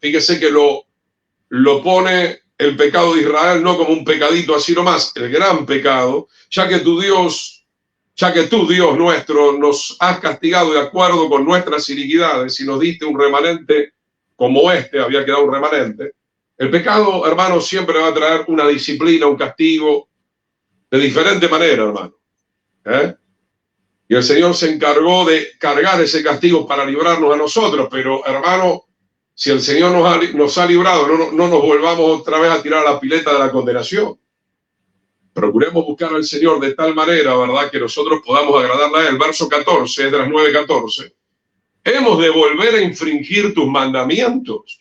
Fíjese que lo pone el pecado de Israel no como un pecadito así nomás, el gran pecado, ya que tú, Dios nuestro, nos has castigado de acuerdo con nuestras iniquidades y nos diste un remanente como había quedado un remanente. El pecado, hermano, siempre va a traer una disciplina, un castigo, de diferente manera, hermano. Y el Señor se encargó de cargar ese castigo para librarnos a nosotros, pero, hermano, si el Señor nos ha librado, no nos volvamos otra vez a tirar a la pileta de la condenación. Procuremos buscar al Señor de tal manera, ¿verdad?, que nosotros podamos agradarle a Él. Verso 14, Esdras 9:14. Hemos de volver a infringir tus mandamientos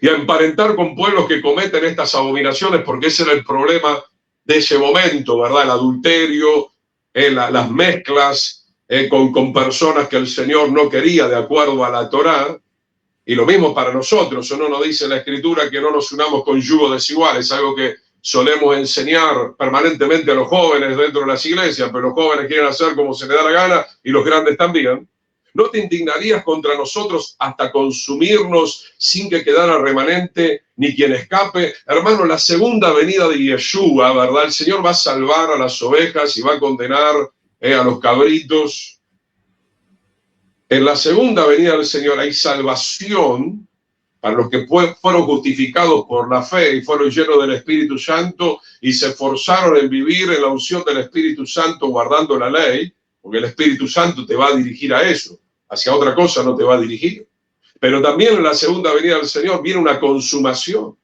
y a emparentar con pueblos que cometen estas abominaciones, porque ese era el problema de ese momento, ¿verdad? El adulterio, las mezclas con personas que el Señor no quería de acuerdo a la Torá. Y lo mismo para nosotros, ¿o no? Nos dice la Escritura que no nos unamos con yugo desigual, es algo que solemos enseñar permanentemente a los jóvenes dentro de las iglesias, pero los jóvenes quieren hacer como se les da la gana y los grandes también. ¿No te indignarías contra nosotros hasta consumirnos sin que quedara remanente ni quien escape? Hermano, la segunda venida de Yeshua, ¿verdad? El Señor va a salvar a las ovejas y va a condenar a los cabritos. En la segunda venida del Señor hay salvación para los que fueron justificados por la fe y fueron llenos del Espíritu Santo y se esforzaron en vivir en la unción del Espíritu Santo guardando la ley, porque el Espíritu Santo te va a dirigir a eso, hacia otra cosa no te va a dirigir. Pero también en la segunda venida del Señor viene una consumación,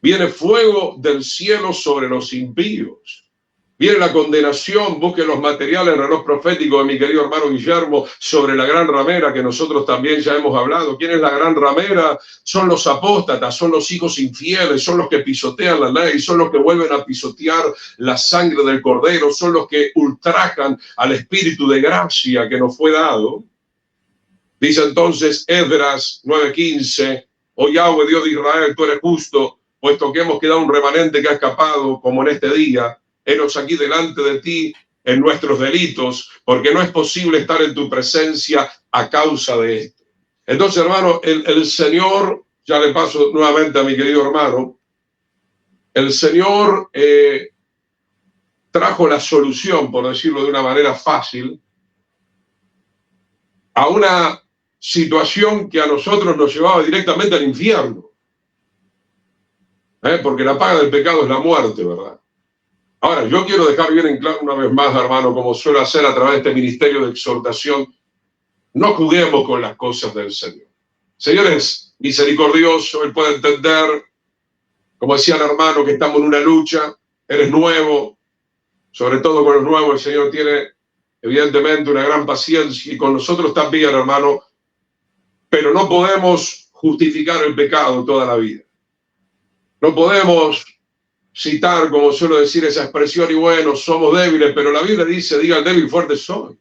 viene fuego del cielo sobre los impíos. Viene la condenación, busque los materiales en el reloj profético de mi querido hermano Guillermo sobre la gran ramera que nosotros también ya hemos hablado. ¿Quién es la gran ramera? Son los apóstatas, son los hijos infieles, son los que pisotean la ley, son los que vuelven a pisotear la sangre del Cordero, son los que ultrajan al espíritu de gracia que nos fue dado. Dice entonces Esdras 9:15, oh Yahweh, Dios de Israel, tú eres justo, puesto que hemos quedado un remanente que ha escapado, como en este día. Henos aquí delante de ti en nuestros delitos, porque no es posible estar en tu presencia a causa de esto. Entonces, hermano, el Señor, ya le paso nuevamente a mi querido hermano, el Señor trajo la solución, por decirlo de una manera fácil, a una situación que a nosotros nos llevaba directamente al infierno. Porque la paga del pecado es la muerte, ¿verdad? Ahora, yo quiero dejar bien en claro una vez más, hermano, como suelo hacer a través de este ministerio de exhortación, no juguemos con las cosas del Señor. El Señor es misericordioso, Él puede entender, como decía el hermano, que estamos en una lucha, eres nuevo, sobre todo con los nuevos, el Señor tiene evidentemente una gran paciencia y con nosotros también, hermano, pero no podemos justificar el pecado toda la vida. No podemos citar, como suelo decir, esa expresión, y bueno, somos débiles, pero la Biblia dice, diga el débil, fuerte soy.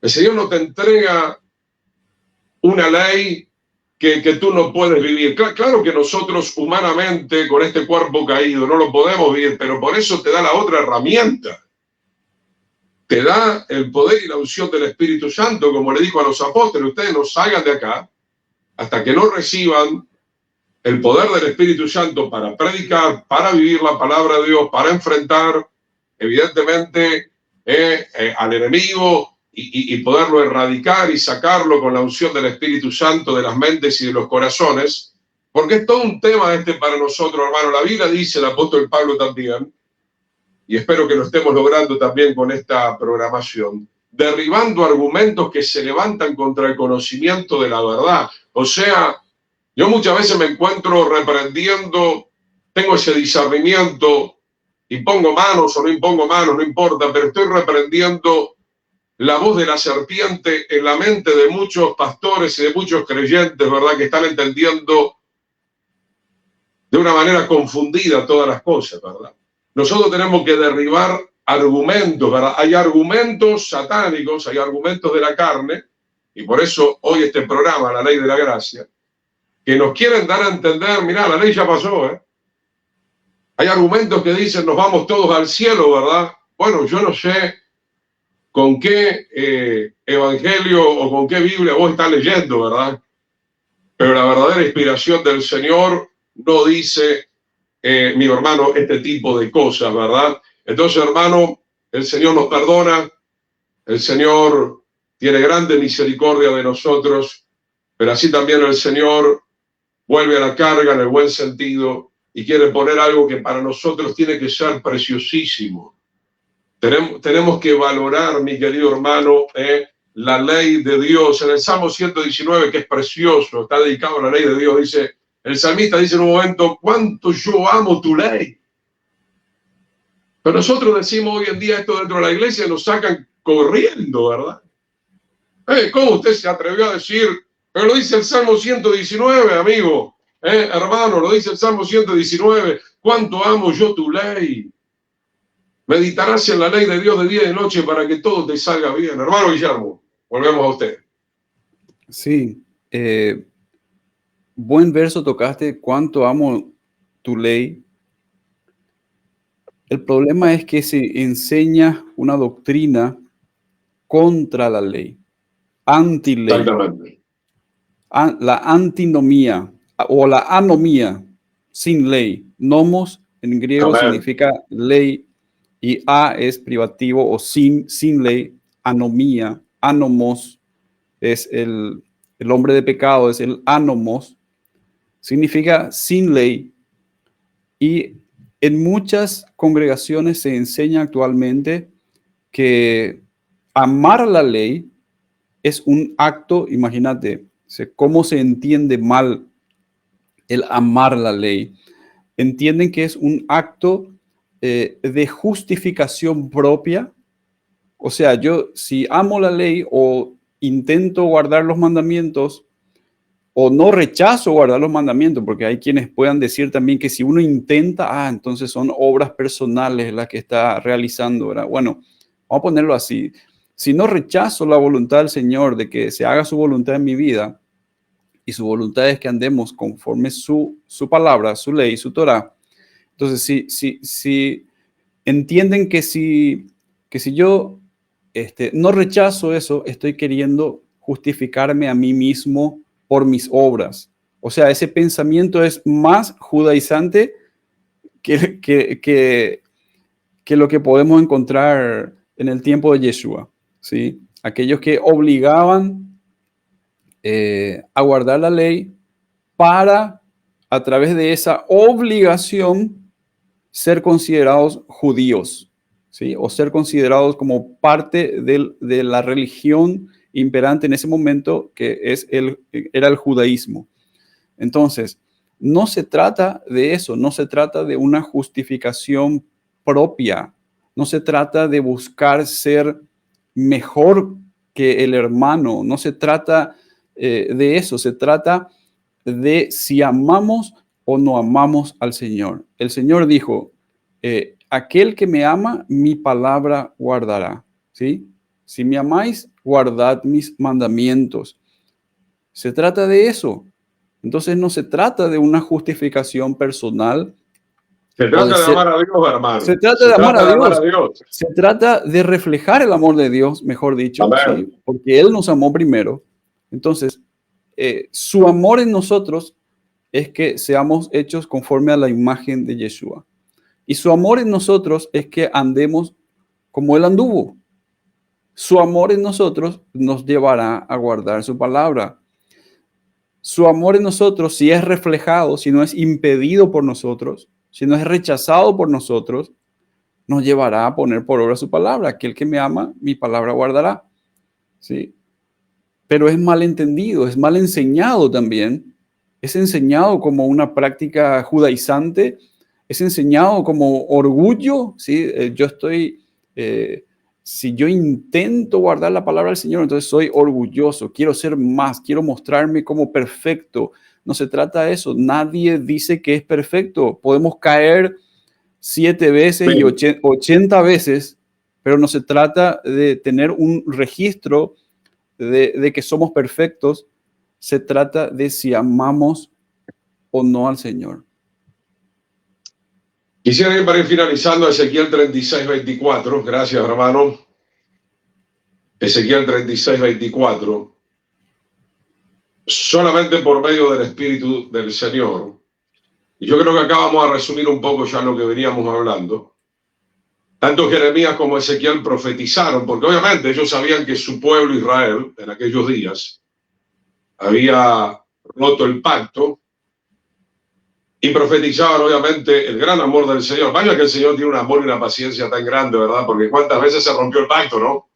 El Señor no te entrega una ley que tú no puedes vivir. Claro que nosotros humanamente, con este cuerpo caído, no lo podemos vivir, pero por eso te da la otra herramienta. Te da el poder y la unción del Espíritu Santo, como le dijo a los apóstoles, ustedes no salgan de acá hasta que no reciban el poder del Espíritu Santo para predicar, para vivir la palabra de Dios, para enfrentar, evidentemente, al enemigo y poderlo erradicar y sacarlo con la unción del Espíritu Santo de las mentes y de los corazones, porque es todo un tema para nosotros, hermano. La Biblia dice, el apóstol Pablo también, y espero que lo estemos logrando también con esta programación, derribando argumentos que se levantan contra el conocimiento de la verdad. O sea, yo muchas veces me encuentro reprendiendo, tengo ese discernimiento y pongo manos o no impongo manos, no importa, pero estoy reprendiendo la voz de la serpiente en la mente de muchos pastores y de muchos creyentes, ¿verdad? Que están entendiendo de una manera confundida todas las cosas, ¿verdad? Nosotros tenemos que derribar argumentos, ¿verdad? Hay argumentos satánicos, hay argumentos de la carne, y por eso hoy este programa, La Ley de la Gracia, que nos quieren dar a entender, mirá, la ley ya pasó, ¿eh? Hay argumentos que dicen, nos vamos todos al cielo, ¿verdad? Bueno, yo no sé con qué evangelio o con qué Biblia vos estás leyendo, ¿verdad? Pero la verdadera inspiración del Señor no dice, mi hermano, este tipo de cosas, ¿verdad? Entonces, hermano, el Señor nos perdona, el Señor tiene grande misericordia de nosotros, pero así también el Señor vuelve a la carga en el buen sentido y quiere poner algo que para nosotros tiene que ser preciosísimo. Tenemos que valorar, mi querido hermano, la ley de Dios. En el Salmo 119, que es precioso, está dedicado a la ley de Dios, dice, el salmista dice en un momento, cuánto yo amo tu ley. Pero nosotros decimos hoy en día esto dentro de la iglesia, nos sacan corriendo, ¿verdad? ¿Cómo usted se atrevió a decir? Pero lo dice el Salmo 119, amigo, hermano, lo dice el Salmo 119, cuánto amo yo tu ley. Meditarás en la ley de Dios de día y de noche para que todo te salga bien. Hermano Guillermo, volvemos a usted. Sí, buen verso tocaste, cuánto amo tu ley. El problema es que se enseña una doctrina contra la ley, anti-ley. Exactamente. La antinomía o la anomía, sin ley. Nomos en griego Amén. significa ley y a es privativo o sin ley. Anomía, anomos es el hombre de pecado, es el anomos, significa sin ley. Y en muchas congregaciones se enseña actualmente que amar la ley es un acto, imagínate, cómo se entiende mal el amar la ley. Entienden que es un acto de justificación propia. O sea, yo si amo la ley o intento guardar los mandamientos o no rechazo guardar los mandamientos, porque hay quienes puedan decir también que si uno intenta, entonces son obras personales las que está realizando, ¿verdad? Bueno, vamos a ponerlo así. Si no rechazo la voluntad del Señor de que se haga su voluntad en mi vida, y su voluntad es que andemos conforme su palabra, su ley, su Torah, entonces si entienden que si yo no rechazo eso, estoy queriendo justificarme a mí mismo por mis obras. O sea, ese pensamiento es más judaizante que lo que podemos encontrar en el tiempo de Yeshua, ¿sí? Aquellos que obligaban a guardar la ley para, a través de esa obligación, ser considerados judíos, ¿sí? O ser considerados como parte de la religión imperante en ese momento, que era el judaísmo. Entonces, no se trata de eso, no se trata de una justificación propia, no se trata de buscar ser mejor que el hermano, no se trata de eso, se trata de si amamos o no amamos al Señor. El Señor dijo, aquel que me ama, mi palabra guardará, ¿sí? Si me amáis, guardad mis mandamientos. Se trata de eso. Entonces no se trata de una justificación personal. Se trata de amar a Dios, hermano. Se trata de amar a Dios. Se trata de reflejar el amor de Dios, mejor dicho, ¿sí? Porque Él nos amó primero. Entonces, su amor en nosotros es que seamos hechos conforme a la imagen de Yeshua. Y su amor en nosotros es que andemos como Él anduvo. Su amor en nosotros nos llevará a guardar su palabra. Su amor en nosotros, si es reflejado, si no es impedido por nosotros, si no es rechazado por nosotros, nos llevará a poner por obra su palabra. Aquel que me ama, mi palabra guardará. ¿Sí? Pero es mal entendido, es mal enseñado también. Es enseñado como una práctica judaizante, es enseñado como orgullo. ¿Sí? Si yo intento guardar la palabra del Señor, entonces soy orgulloso, quiero ser más, quiero mostrarme como perfecto. No se trata de eso, nadie dice que es perfecto. Podemos caer 7 veces y 80 veces, pero no se trata de tener un registro de que somos perfectos. Se trata de si amamos o no al Señor. Quisiera ir para ir finalizando Ezequiel 36, 24. Gracias, hermano. Ezequiel 36, 24. Solamente por medio del Espíritu del Señor. Y yo creo que acá vamos a resumir un poco ya lo que veníamos hablando. Tanto Jeremías como Ezequiel profetizaron, porque obviamente ellos sabían que su pueblo Israel, en aquellos días, había roto el pacto. Y profetizaban, obviamente, el gran amor del Señor. Vaya que el Señor tiene un amor y una paciencia tan grande, ¿verdad? Porque cuántas veces se rompió el pacto, ¿no?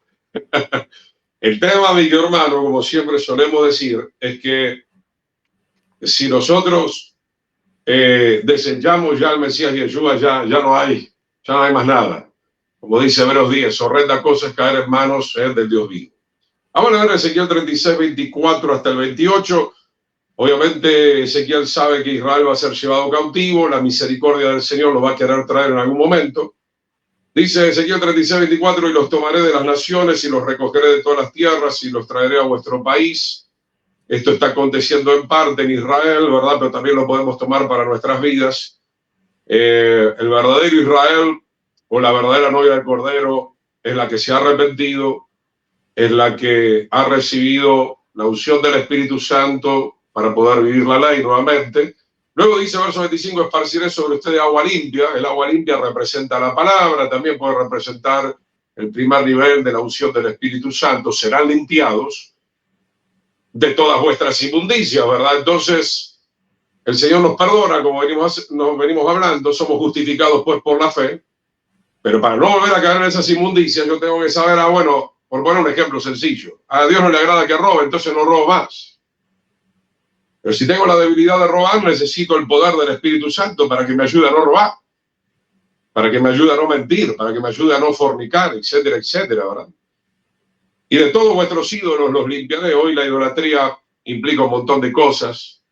El tema, mi hermano, como siempre solemos decir, es que si nosotros desechamos ya al Mesías Yeshua, ya no hay más nada. Como dice Hebreos 10, horrenda cosa es caer en manos del Dios vivo. Vamos a ver Ezequiel 36, 24 hasta el 28. Obviamente Ezequiel sabe que Israel va a ser llevado cautivo, la misericordia del Señor lo va a querer traer en algún momento. Dice Ezequiel 36, 24, y los tomaré de las naciones y los recogeré de todas las tierras y los traeré a vuestro país. Esto está aconteciendo en parte en Israel, ¿verdad? Pero también lo podemos tomar para nuestras vidas. El verdadero Israel o la verdadera novia del Cordero es la que se ha arrepentido, es la que ha recibido la unción del Espíritu Santo para poder vivir la ley nuevamente. Luego dice verso 25, esparciré sobre ustedes agua limpia. El agua limpia representa la palabra, también puede representar el primer nivel de la unción del Espíritu Santo. Serán limpiados de todas vuestras inmundicias, ¿verdad? Entonces, el Señor nos perdona, como nos venimos hablando, somos justificados pues por la fe, pero para no volver a caer en esas inmundicias, yo tengo que saber, bueno, por poner un ejemplo sencillo, a Dios no le agrada que robe, entonces no robo más. Pero si tengo la debilidad de robar, necesito el poder del Espíritu Santo para que me ayude a no robar, para que me ayude a no mentir, para que me ayude a no fornicar, etcétera, etcétera, ¿verdad? Y de todos vuestros ídolos los limpiaré. Hoy la idolatría implica un montón de cosas.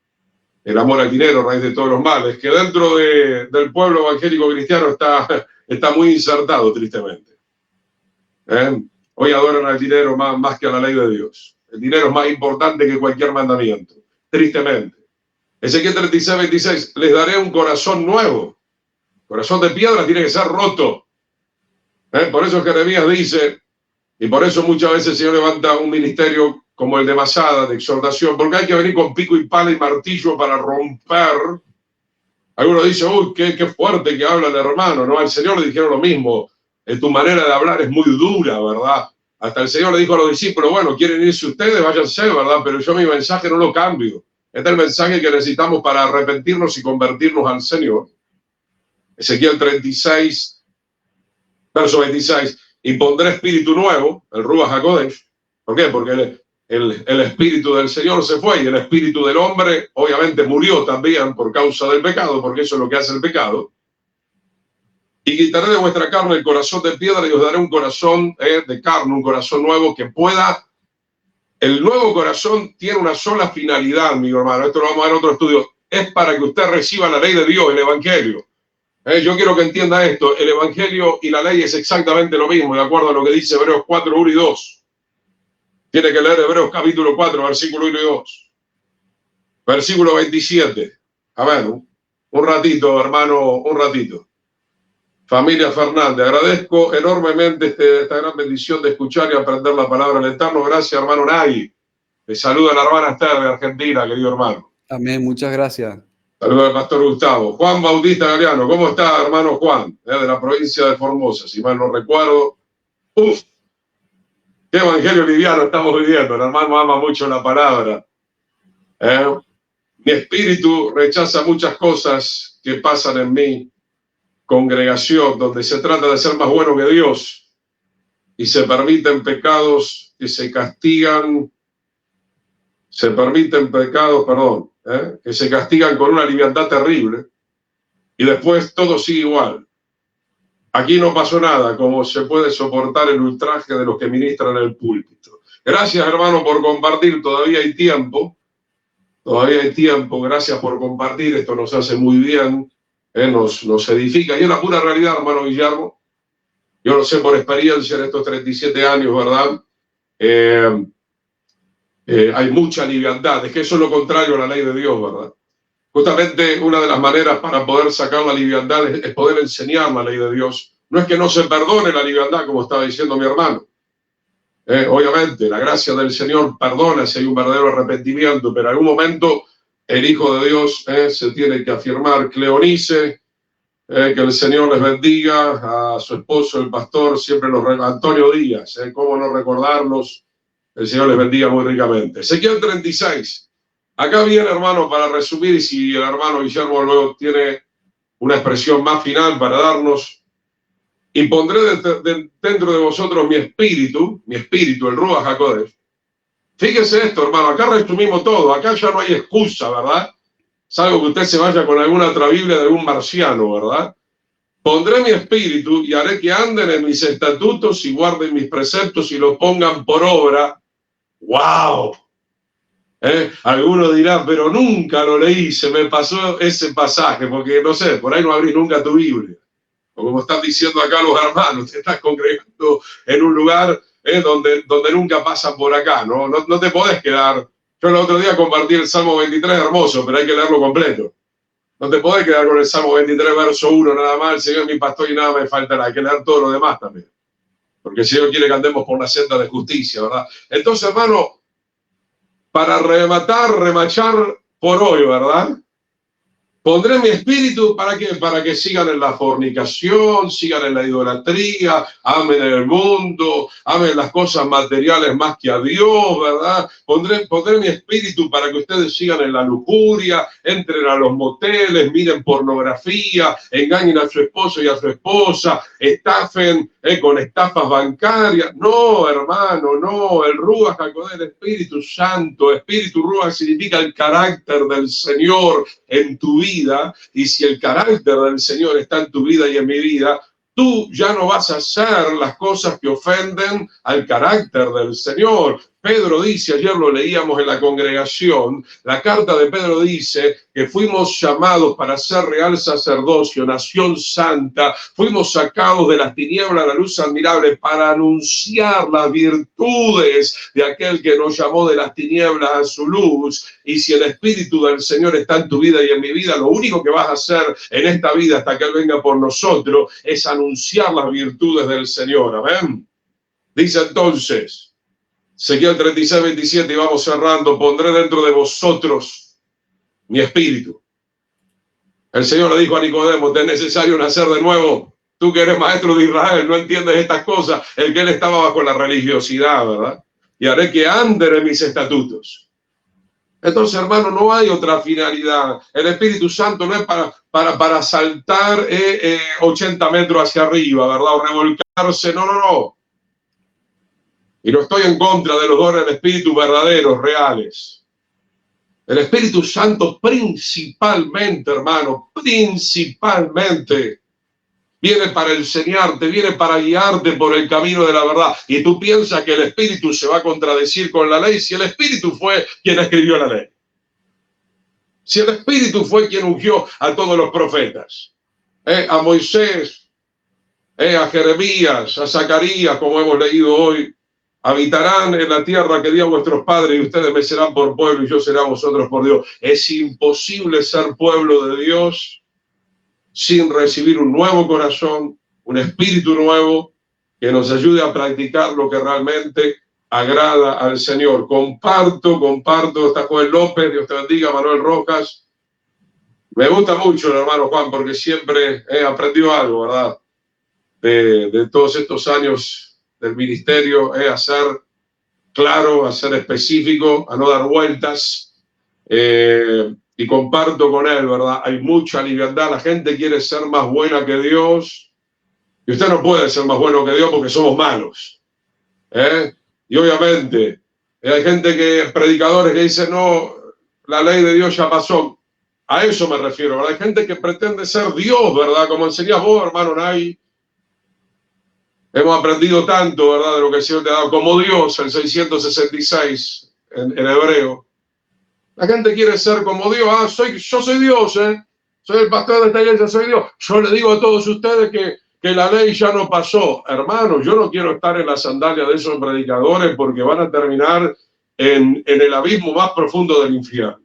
El amor al dinero, raíz de todos los males, que dentro del pueblo evangélico cristiano está muy insertado, tristemente. Hoy adoran al dinero más que a la ley de Dios. El dinero es más importante que cualquier mandamiento. Tristemente. Ezequiel 36, 26, les daré un corazón nuevo. Corazón de piedra tiene que ser roto. Por eso Jeremías dice, y por eso muchas veces el Señor levanta un ministerio como el de Masada, de exhortación, porque hay que venir con pico y pala y martillo para romper. Algunos dicen, uy, qué fuerte que habla el hermano, ¿no? Al Señor le dijeron lo mismo. Tu manera de hablar es muy dura, ¿verdad? hasta el Señor le dijo a los discípulos, bueno, quieren irse ustedes, váyanse, ¿verdad? Pero yo mi mensaje no lo cambio. Este es el mensaje que necesitamos para arrepentirnos y convertirnos al Señor. Ezequiel 36, verso 26. Y pondré espíritu nuevo, el Ruach HaKodesh. ¿Por qué? Porque el espíritu del Señor se fue y el espíritu del hombre obviamente murió también por causa del pecado, porque eso es lo que hace el pecado. Y quitaré de vuestra carne el corazón de piedra y os daré un corazón de carne, un corazón nuevo que pueda. El nuevo corazón tiene una sola finalidad, mi hermano. Esto lo vamos a ver en otro estudio. Es para que usted reciba la ley de Dios, el Evangelio. Yo quiero que entienda esto. El Evangelio y la ley es exactamente lo mismo, de acuerdo a lo que dice Hebreos 4, 1 y 2. Tiene que leer Hebreos capítulo 4, versículo 1 y 2. Versículo 27. A ver, un ratito, hermano, un ratito. Familia Fernández, agradezco enormemente esta gran bendición de escuchar y aprender la palabra del Eterno. Gracias, hermano Nay. Le saluda la hermana Esther de Argentina, querido hermano. Amén, muchas gracias. Saluda al pastor Gustavo. Juan Bautista Galeano, ¿cómo está, hermano Juan? De la provincia de Formosa, si mal no recuerdo. ¡Uf! ¡Qué evangelio liviano estamos viviendo! El hermano ama mucho la palabra. Mi espíritu rechaza muchas cosas que pasan en mi congregación, donde se trata de ser más bueno que Dios y se permiten pecados que se castigan, que se castigan con una liviandad terrible y después todo sigue igual. Aquí no pasó nada, como se puede soportar el ultraje de los que ministran en el púlpito. Gracias, hermano, por compartir. Todavía hay tiempo. Gracias por compartir. Esto nos hace muy bien. Nos edifica. Y es la pura realidad, hermano Guillermo. Yo lo sé por experiencia en estos 37 años, ¿verdad? Hay mucha liviandad. Es que eso es lo contrario a la ley de Dios, ¿verdad? Justamente una de las maneras para poder sacar la liviandad es poder enseñar la ley de Dios. No es que no se perdone la liviandad, como estaba diciendo mi hermano. Obviamente, la gracia del Señor perdona si hay un verdadero arrepentimiento, pero en algún momento el Hijo de Dios se tiene que afirmar. Cleonice, que el Señor les bendiga, a su esposo, el pastor, siempre Antonio Díaz, cómo no recordarlos, el Señor les bendiga muy ricamente. Ezequiel 36. Acá viene, hermano, para resumir, y si el hermano Guillermo luego tiene una expresión más final para darnos, y pondré dentro de vosotros mi espíritu, el Ruach HaKodesh. Fíjese esto, hermano, acá resumimos todo, acá ya no hay excusa, ¿verdad? Salvo que usted se vaya con alguna otra Biblia de algún marciano, ¿verdad? Pondré mi espíritu y haré que anden en mis estatutos y guarden mis preceptos y los pongan por obra. ¡Wow! Alguno dirá, pero nunca lo leí, se me pasó ese pasaje, porque no sé, por ahí no abrís nunca tu Biblia. O como están diciendo acá los hermanos, te estás congregando en un lugar donde nunca pasan por acá, ¿no? No te podés quedar. Yo el otro día compartí el Salmo 23, hermoso, pero hay que leerlo completo. No te podés quedar con el Salmo 23, verso 1, nada más, el Señor es mi pastor y nada me faltará. Hay que leer todo lo demás también. Porque el Señor quiere que andemos por una senda de justicia, ¿verdad? Entonces, hermano, para remachar por hoy, ¿verdad? Pondré mi espíritu, ¿para qué? Para que sigan en la fornicación, sigan en la idolatría, amen el mundo, amen las cosas materiales más que a Dios, ¿verdad? Pondré mi espíritu para que ustedes sigan en la lujuria, entren a los moteles, miren pornografía, engañen a su esposo y a su esposa, estafen con estafas bancarias. No, hermano, no. El Ruach HaKodesh, el Espíritu Santo, Espíritu Ruach significa el carácter del Señor en tu vida, y si el carácter del Señor está en tu vida y en mi vida, tú ya no vas a hacer las cosas que ofenden al carácter del Señor. Pedro dice, ayer lo leíamos en la congregación, la carta de Pedro dice que fuimos llamados para ser real sacerdocio, nación santa, fuimos sacados de las tinieblas a la luz admirable para anunciar las virtudes de aquel que nos llamó de las tinieblas a su luz. Y si el Espíritu del Señor está en tu vida y en mi vida, lo único que vas a hacer en esta vida hasta que Él venga por nosotros es anunciar las virtudes del Señor. Amén. Dice entonces, Ezequiel 36, 27, y vamos cerrando, pondré dentro de vosotros mi espíritu. El Señor le dijo a Nicodemo, te es necesario nacer de nuevo. Tú que eres maestro de Israel, no entiendes estas cosas. El que él estaba bajo la religiosidad, ¿verdad? Y haré que anden en mis estatutos. Entonces, hermano, no hay otra finalidad. El Espíritu Santo no es para saltar 80 metros hacia arriba, ¿verdad? O revolcarse. No, no, no. Y no estoy en contra de los dones del Espíritu verdaderos, reales. El Espíritu Santo principalmente, hermano, principalmente viene para enseñarte, viene para guiarte por el camino de la verdad. Y tú piensas que el Espíritu se va a contradecir con la ley si el Espíritu fue quien escribió la ley. Si el Espíritu fue quien ungió a todos los profetas, a Moisés, a Jeremías, a Zacarías, como hemos leído hoy, habitarán en la tierra que dio a vuestros padres y ustedes me serán por pueblo y yo seré a vosotros por Dios. Es imposible ser pueblo de Dios sin recibir un nuevo corazón, un espíritu nuevo que nos ayude a practicar lo que realmente agrada al Señor. Comparto, está Joel López, Dios te bendiga, Manuel Rojas. Me gusta mucho el hermano Juan porque siempre he aprendido algo, ¿verdad? De todos estos años del ministerio, a ser claro, a ser específico, a no dar vueltas. Y comparto con él, ¿verdad? Hay mucha liviandad. La gente quiere ser más buena que Dios. Y usted no puede ser más bueno que Dios porque somos malos. Y obviamente hay gente predicadores que dicen, no, la ley de Dios ya pasó. A eso me refiero, ¿verdad? Hay gente que pretende ser Dios, ¿verdad? Como enseñás vos, hermano Nay. Hemos aprendido tanto, ¿verdad? De lo que el Señor te ha dado como Dios, el 666 en hebreo. La gente quiere ser como Dios. Yo soy Dios, soy el pastor de esta iglesia, soy Dios. Yo le digo a todos ustedes que la ley ya no pasó. Hermano, yo no quiero estar en la sandalia de esos predicadores porque van a terminar en el abismo más profundo del infierno.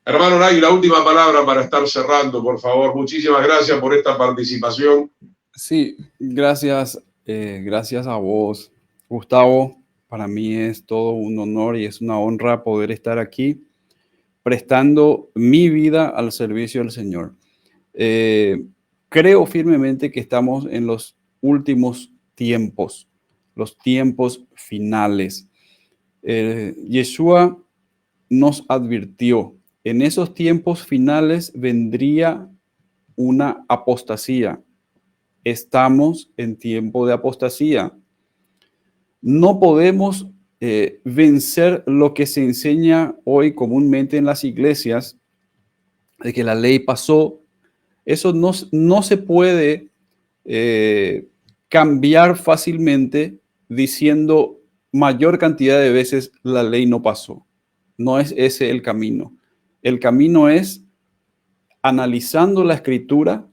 Hermano Nay, la última palabra para estar cerrando, por favor. Muchísimas gracias por esta participación. Sí, gracias. Gracias a vos, Gustavo. Para mí es todo un honor y es una honra poder estar aquí prestando mi vida al servicio del Señor. Creo firmemente que estamos en los últimos tiempos, los tiempos finales. Yeshua nos advirtió, en esos tiempos finales vendría una apostasía. Estamos en tiempo de apostasía. No podemos vencer lo que se enseña hoy comúnmente en las iglesias, de que la ley pasó. Eso no se puede cambiar fácilmente diciendo mayor cantidad de veces la ley no pasó. No es ese el camino. El camino es analizando la escritura,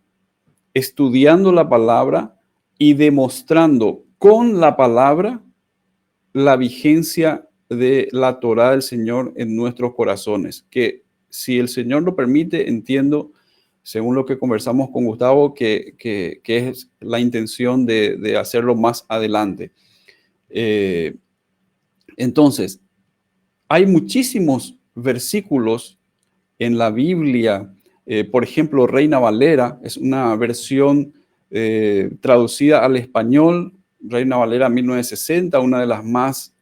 estudiando la palabra y demostrando con la palabra la vigencia de la Torá del Señor en nuestros corazones. Que si el Señor lo permite, entiendo, según lo que conversamos con Gustavo, que es la intención de hacerlo más adelante. Entonces, hay muchísimos versículos en la Biblia. Por ejemplo, Reina Valera es una versión traducida al español, Reina Valera 1960, una de las más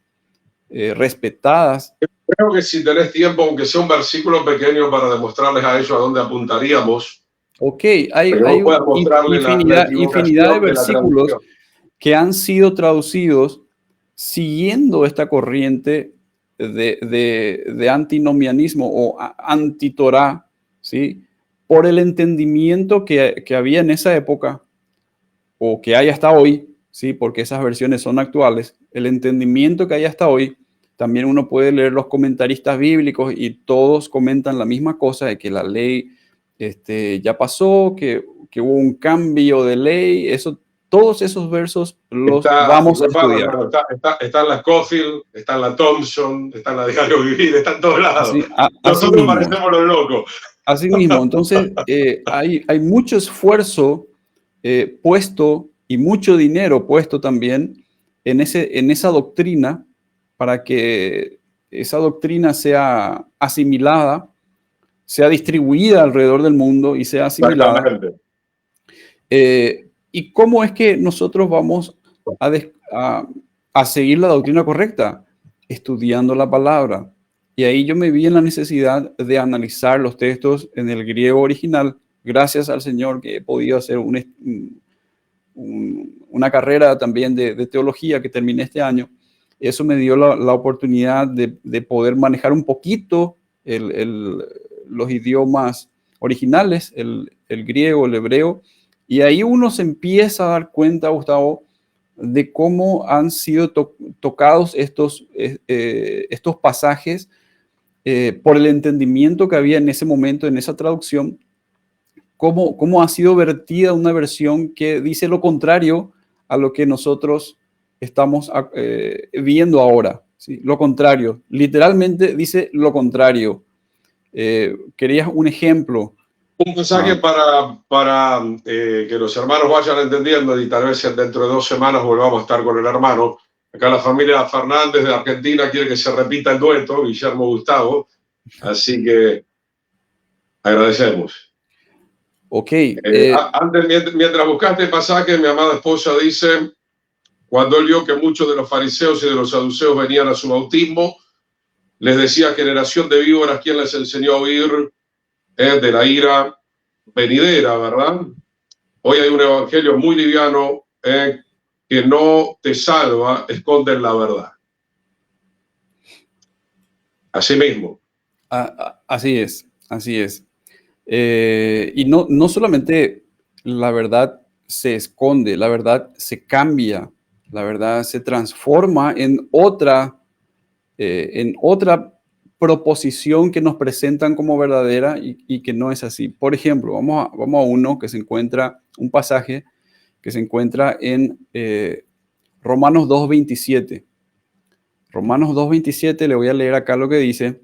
respetadas. Creo que si tenés tiempo, aunque sea un versículo pequeño para demostrarles a ellos a dónde apuntaríamos. Ok, hay infinidad de versículos que han sido traducidos siguiendo esta corriente de antinomianismo o antitorá, ¿sí? Por el entendimiento que había en esa época o que hay hasta hoy, ¿sí? Porque esas versiones son actuales, el entendimiento que hay hasta hoy. También uno puede leer los comentaristas bíblicos y todos comentan la misma cosa, de que la ley ya pasó, que hubo un cambio de ley. Todos esos versos los vamos a estudiar. Está en la Scofield, está en la Thompson, está en la Diario Vivir, está en todos lados. Nosotros parecemos los locos. Así mismo, entonces hay mucho esfuerzo puesto y mucho dinero puesto también en esa doctrina, para que esa doctrina sea asimilada, sea distribuida alrededor del mundo y sea asimilada. ¿Y cómo es que nosotros vamos a seguir la doctrina correcta? Estudiando la palabra. Y ahí yo me vi en la necesidad de analizar los textos en el griego original. Gracias al Señor que he podido hacer una carrera también de teología que terminé este año. Eso me dio la oportunidad de poder manejar un poquito los idiomas originales, el griego, el hebreo, y ahí uno se empieza a dar cuenta, Gustavo, de cómo han sido tocados estos pasajes por el entendimiento que había en ese momento, en esa traducción, cómo ha sido vertida una versión que dice lo contrario a lo que nosotros estamos viendo ahora. ¿Sí? Lo contrario, literalmente dice lo contrario. ¿Querías un ejemplo? Un mensaje para que los hermanos vayan entendiendo y tal vez dentro de 2 semanas volvamos a estar con el hermano. Acá la familia Fernández de Argentina quiere que se repita el dueto, Guillermo-Gustavo. Así que agradecemos. Ok. Mientras buscaste el pasaje, mi amada esposa dice, cuando él vio que muchos de los fariseos y de los saduceos venían a su bautismo, les decía, generación de víboras, ¿quién les enseñó a huir de la ira venidera, verdad? Hoy hay un evangelio muy liviano que no te salva, esconde la verdad. Así mismo. Así es, así es. Y no solamente la verdad se esconde, la verdad se cambia, la verdad se transforma en otra proposición que nos presentan como verdadera y que no es así. Por ejemplo, vamos a un pasaje que se encuentra en Romanos 2:27. Romanos 2:27, le voy a leer acá lo que dice.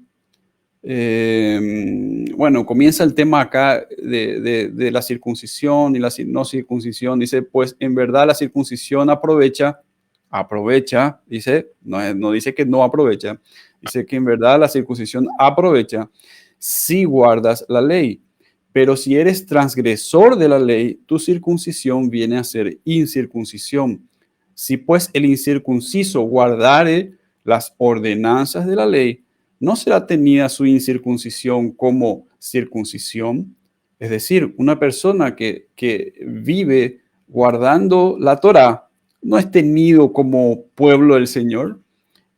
Bueno, comienza el tema acá de la circuncisión y la no circuncisión. Dice, pues en verdad la circuncisión aprovecha, dice, no dice que no aprovecha, dice que en verdad la circuncisión aprovecha si guardas la ley. Pero si eres transgresor de la ley, tu circuncisión viene a ser incircuncisión. Si pues el incircunciso guardare las ordenanzas de la ley, ¿no será tenida su incircuncisión como circuncisión? Es decir, una persona que vive guardando la Torá no es tenido como pueblo del Señor.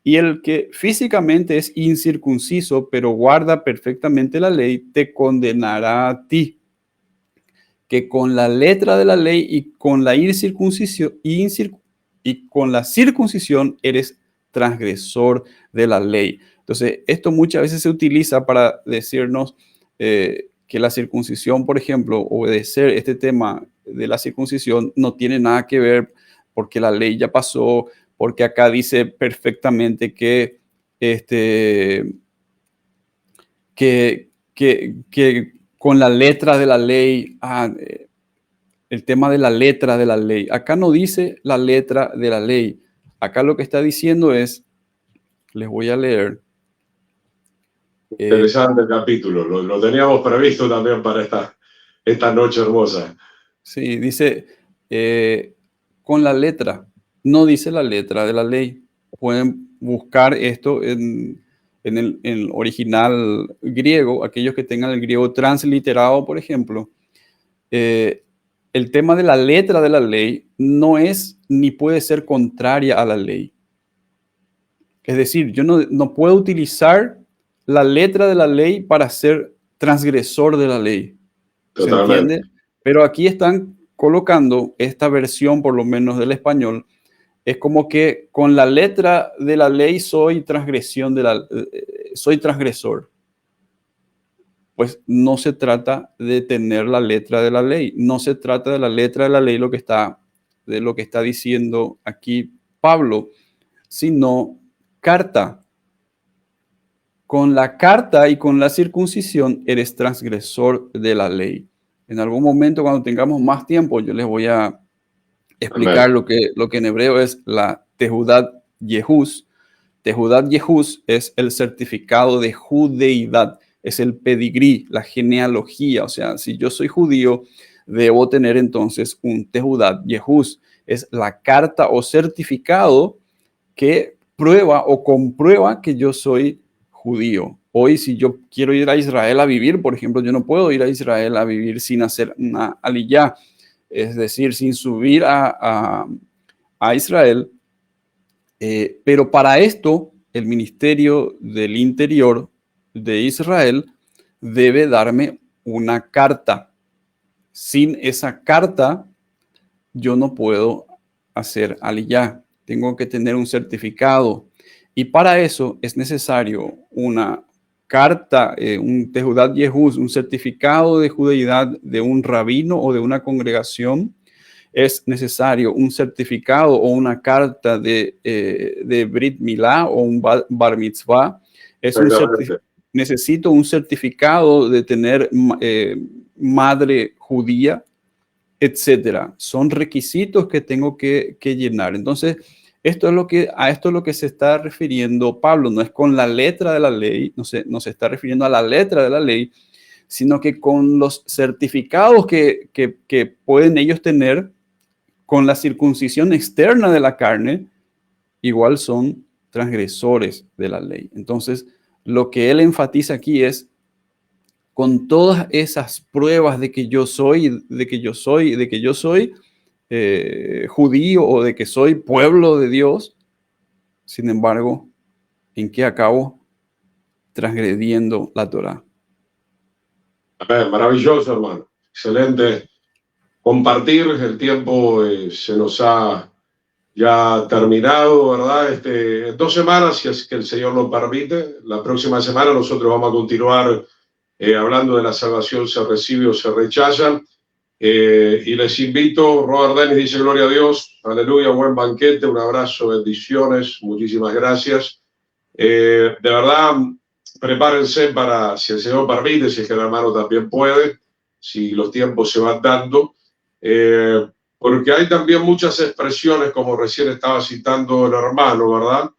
Y el que físicamente es incircunciso, pero guarda perfectamente la ley, te condenará a ti, que con la letra de la ley y con la incircuncisión, y con la circuncisión eres transgresor de la ley. Entonces, esto muchas veces se utiliza para decirnos que la circuncisión, por ejemplo, obedecer este tema de la circuncisión no tiene nada que ver porque la ley ya pasó, porque acá dice perfectamente que con la letra de la ley, el tema de la letra de la ley. Acá no dice la letra de la ley. Acá lo que está diciendo es, les voy a leer. Interesante el capítulo. Lo teníamos previsto también para esta noche hermosa. Sí, dice con la letra. No dice la letra de la ley. Pueden buscar esto en el original griego, aquellos que tengan el griego transliterado, por ejemplo. El tema de la letra de la ley no es ni puede ser contraria a la ley. Es decir, yo no puedo utilizar la letra de la ley para ser transgresor de la ley. ¿Se entiende? Pero aquí están colocando esta versión, por lo menos del español, es como que con la letra de la ley soy transgresor. Pues no se trata de tener la letra de la ley, no se trata de la letra de la ley de lo que está diciendo aquí Pablo, sino carta. Con la carta y con la circuncisión eres transgresor de la ley. En algún momento, cuando tengamos más tiempo, yo les voy a explicar lo que en hebreo es la Tehudat Yehus. Tehudat Yehus es el certificado de judeidad, es el pedigrí, la genealogía. O sea, si yo soy judío, debo tener entonces un Tehudat Yehuz. Es la carta o certificado que prueba o comprueba que yo soy judío. Hoy, si yo quiero ir a Israel a vivir, por ejemplo, yo no puedo ir a Israel a vivir sin hacer una aliyá, es decir, sin subir a Israel. Pero para esto, el Ministerio del Interior de Israel debe darme una carta. Sin esa carta, yo no puedo hacer aliyá. Tengo que tener un certificado. Y para eso es necesario una carta, un Tehudat Yehuz, un certificado de judeidad de un rabino o de una congregación. Es necesario un certificado o una carta de Brit Milá o un Bar Mitzvah. Necesito un certificado de tener madre judía, etcétera. Son requisitos que tengo que llenar. Entonces, a esto es lo que se está refiriendo Pablo. No es con la letra de la ley, no se está refiriendo a la letra de la ley, sino que con los certificados que pueden ellos tener con la circuncisión externa de la carne, igual son transgresores de la ley. Entonces, lo que él enfatiza aquí es, con todas esas pruebas de que yo soy judío o de que soy pueblo de Dios, sin embargo, ¿en qué acabo? Transgrediendo la Torá. Amén, maravilloso, hermano. Excelente compartir. El tiempo se nos ha ya terminado, ¿verdad? 2 semanas, si es que el Señor lo permite. La próxima semana nosotros vamos a continuar hablando de la salvación, se recibe o se rechaza. Y les invito, Robert Dennis dice gloria a Dios, aleluya, buen banquete, un abrazo, bendiciones, muchísimas gracias. De verdad, prepárense para, si el Señor permite, si es que el hermano también puede, si los tiempos se van dando, porque hay también muchas expresiones, como recién estaba citando el hermano, ¿verdad?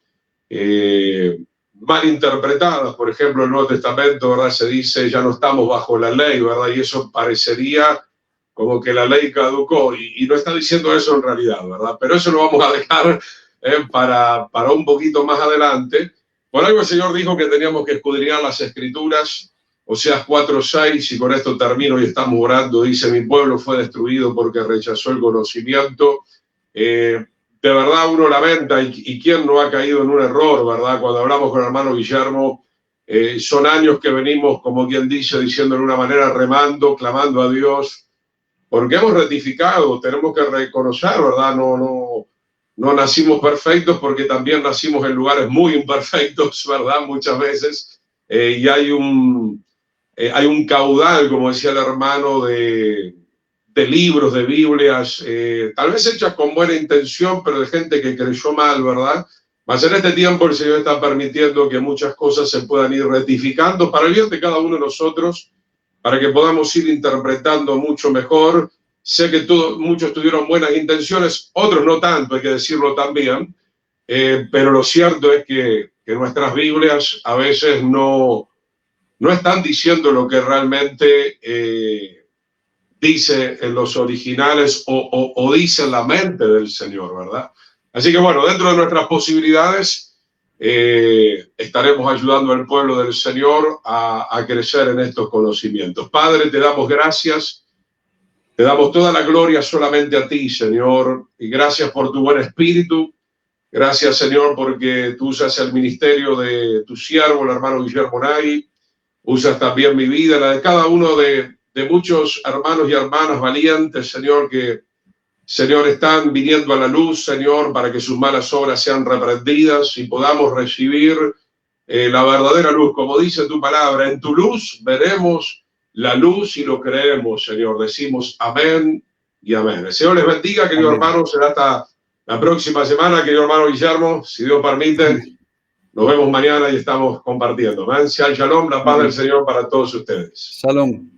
Mal interpretadas. Por ejemplo, en el Nuevo Testamento, ¿verdad? Se dice, ya no estamos bajo la ley, ¿verdad? Y eso parecería como que la ley caducó, y no está diciendo eso en realidad, ¿verdad? Pero eso lo vamos a dejar para un poquito más adelante. Por algo el Señor dijo que teníamos que escudriñar las Escrituras, Oseas 4:6, y con esto termino y estamos orando, dice, mi pueblo fue destruido porque rechazó el conocimiento. De verdad uno lamenta, y quién no ha caído en un error, ¿verdad? Cuando hablamos con el hermano Guillermo, son años que venimos, como quien dice, diciendo de una manera, remando, clamando a Dios, porque hemos rectificado, tenemos que reconocer, ¿verdad? No nacimos perfectos, porque también nacimos en lugares muy imperfectos, ¿verdad? Muchas veces, y hay un caudal, como decía el hermano, de libros, de Biblias, tal vez hechas con buena intención, pero de gente que creyó mal, ¿verdad? Mas en este tiempo el Señor está permitiendo que muchas cosas se puedan ir rectificando para el bien de cada uno de nosotros, para que podamos ir interpretando mucho mejor. Sé que muchos tuvieron buenas intenciones, otros no tanto, hay que decirlo también, pero lo cierto es que nuestras Biblias a veces no están diciendo lo que realmente dice en los originales o dice en la mente del Señor, ¿verdad? Así que bueno, dentro de nuestras posibilidades estaremos ayudando al pueblo del Señor a crecer en estos conocimientos. Padre, te damos gracias, te damos toda la gloria solamente a ti, Señor, y gracias por tu buen espíritu. Gracias, Señor, porque tú usas el ministerio de tu siervo, el hermano Guillermo Nagui, usas también mi vida, la de cada uno de muchos hermanos y hermanas valientes, Señor, que, Señor, están viniendo a la luz, Señor, para que sus malas obras sean reprendidas y podamos recibir la verdadera luz. Como dice tu palabra, en tu luz veremos la luz y lo creemos, Señor. Decimos amén y amén. El Señor les bendiga, querido hermano. Será hasta la próxima semana, querido hermano Guillermo, si Dios permite. Nos vemos mañana y estamos compartiendo. Shalom, la paz del Señor para todos ustedes. Shalom.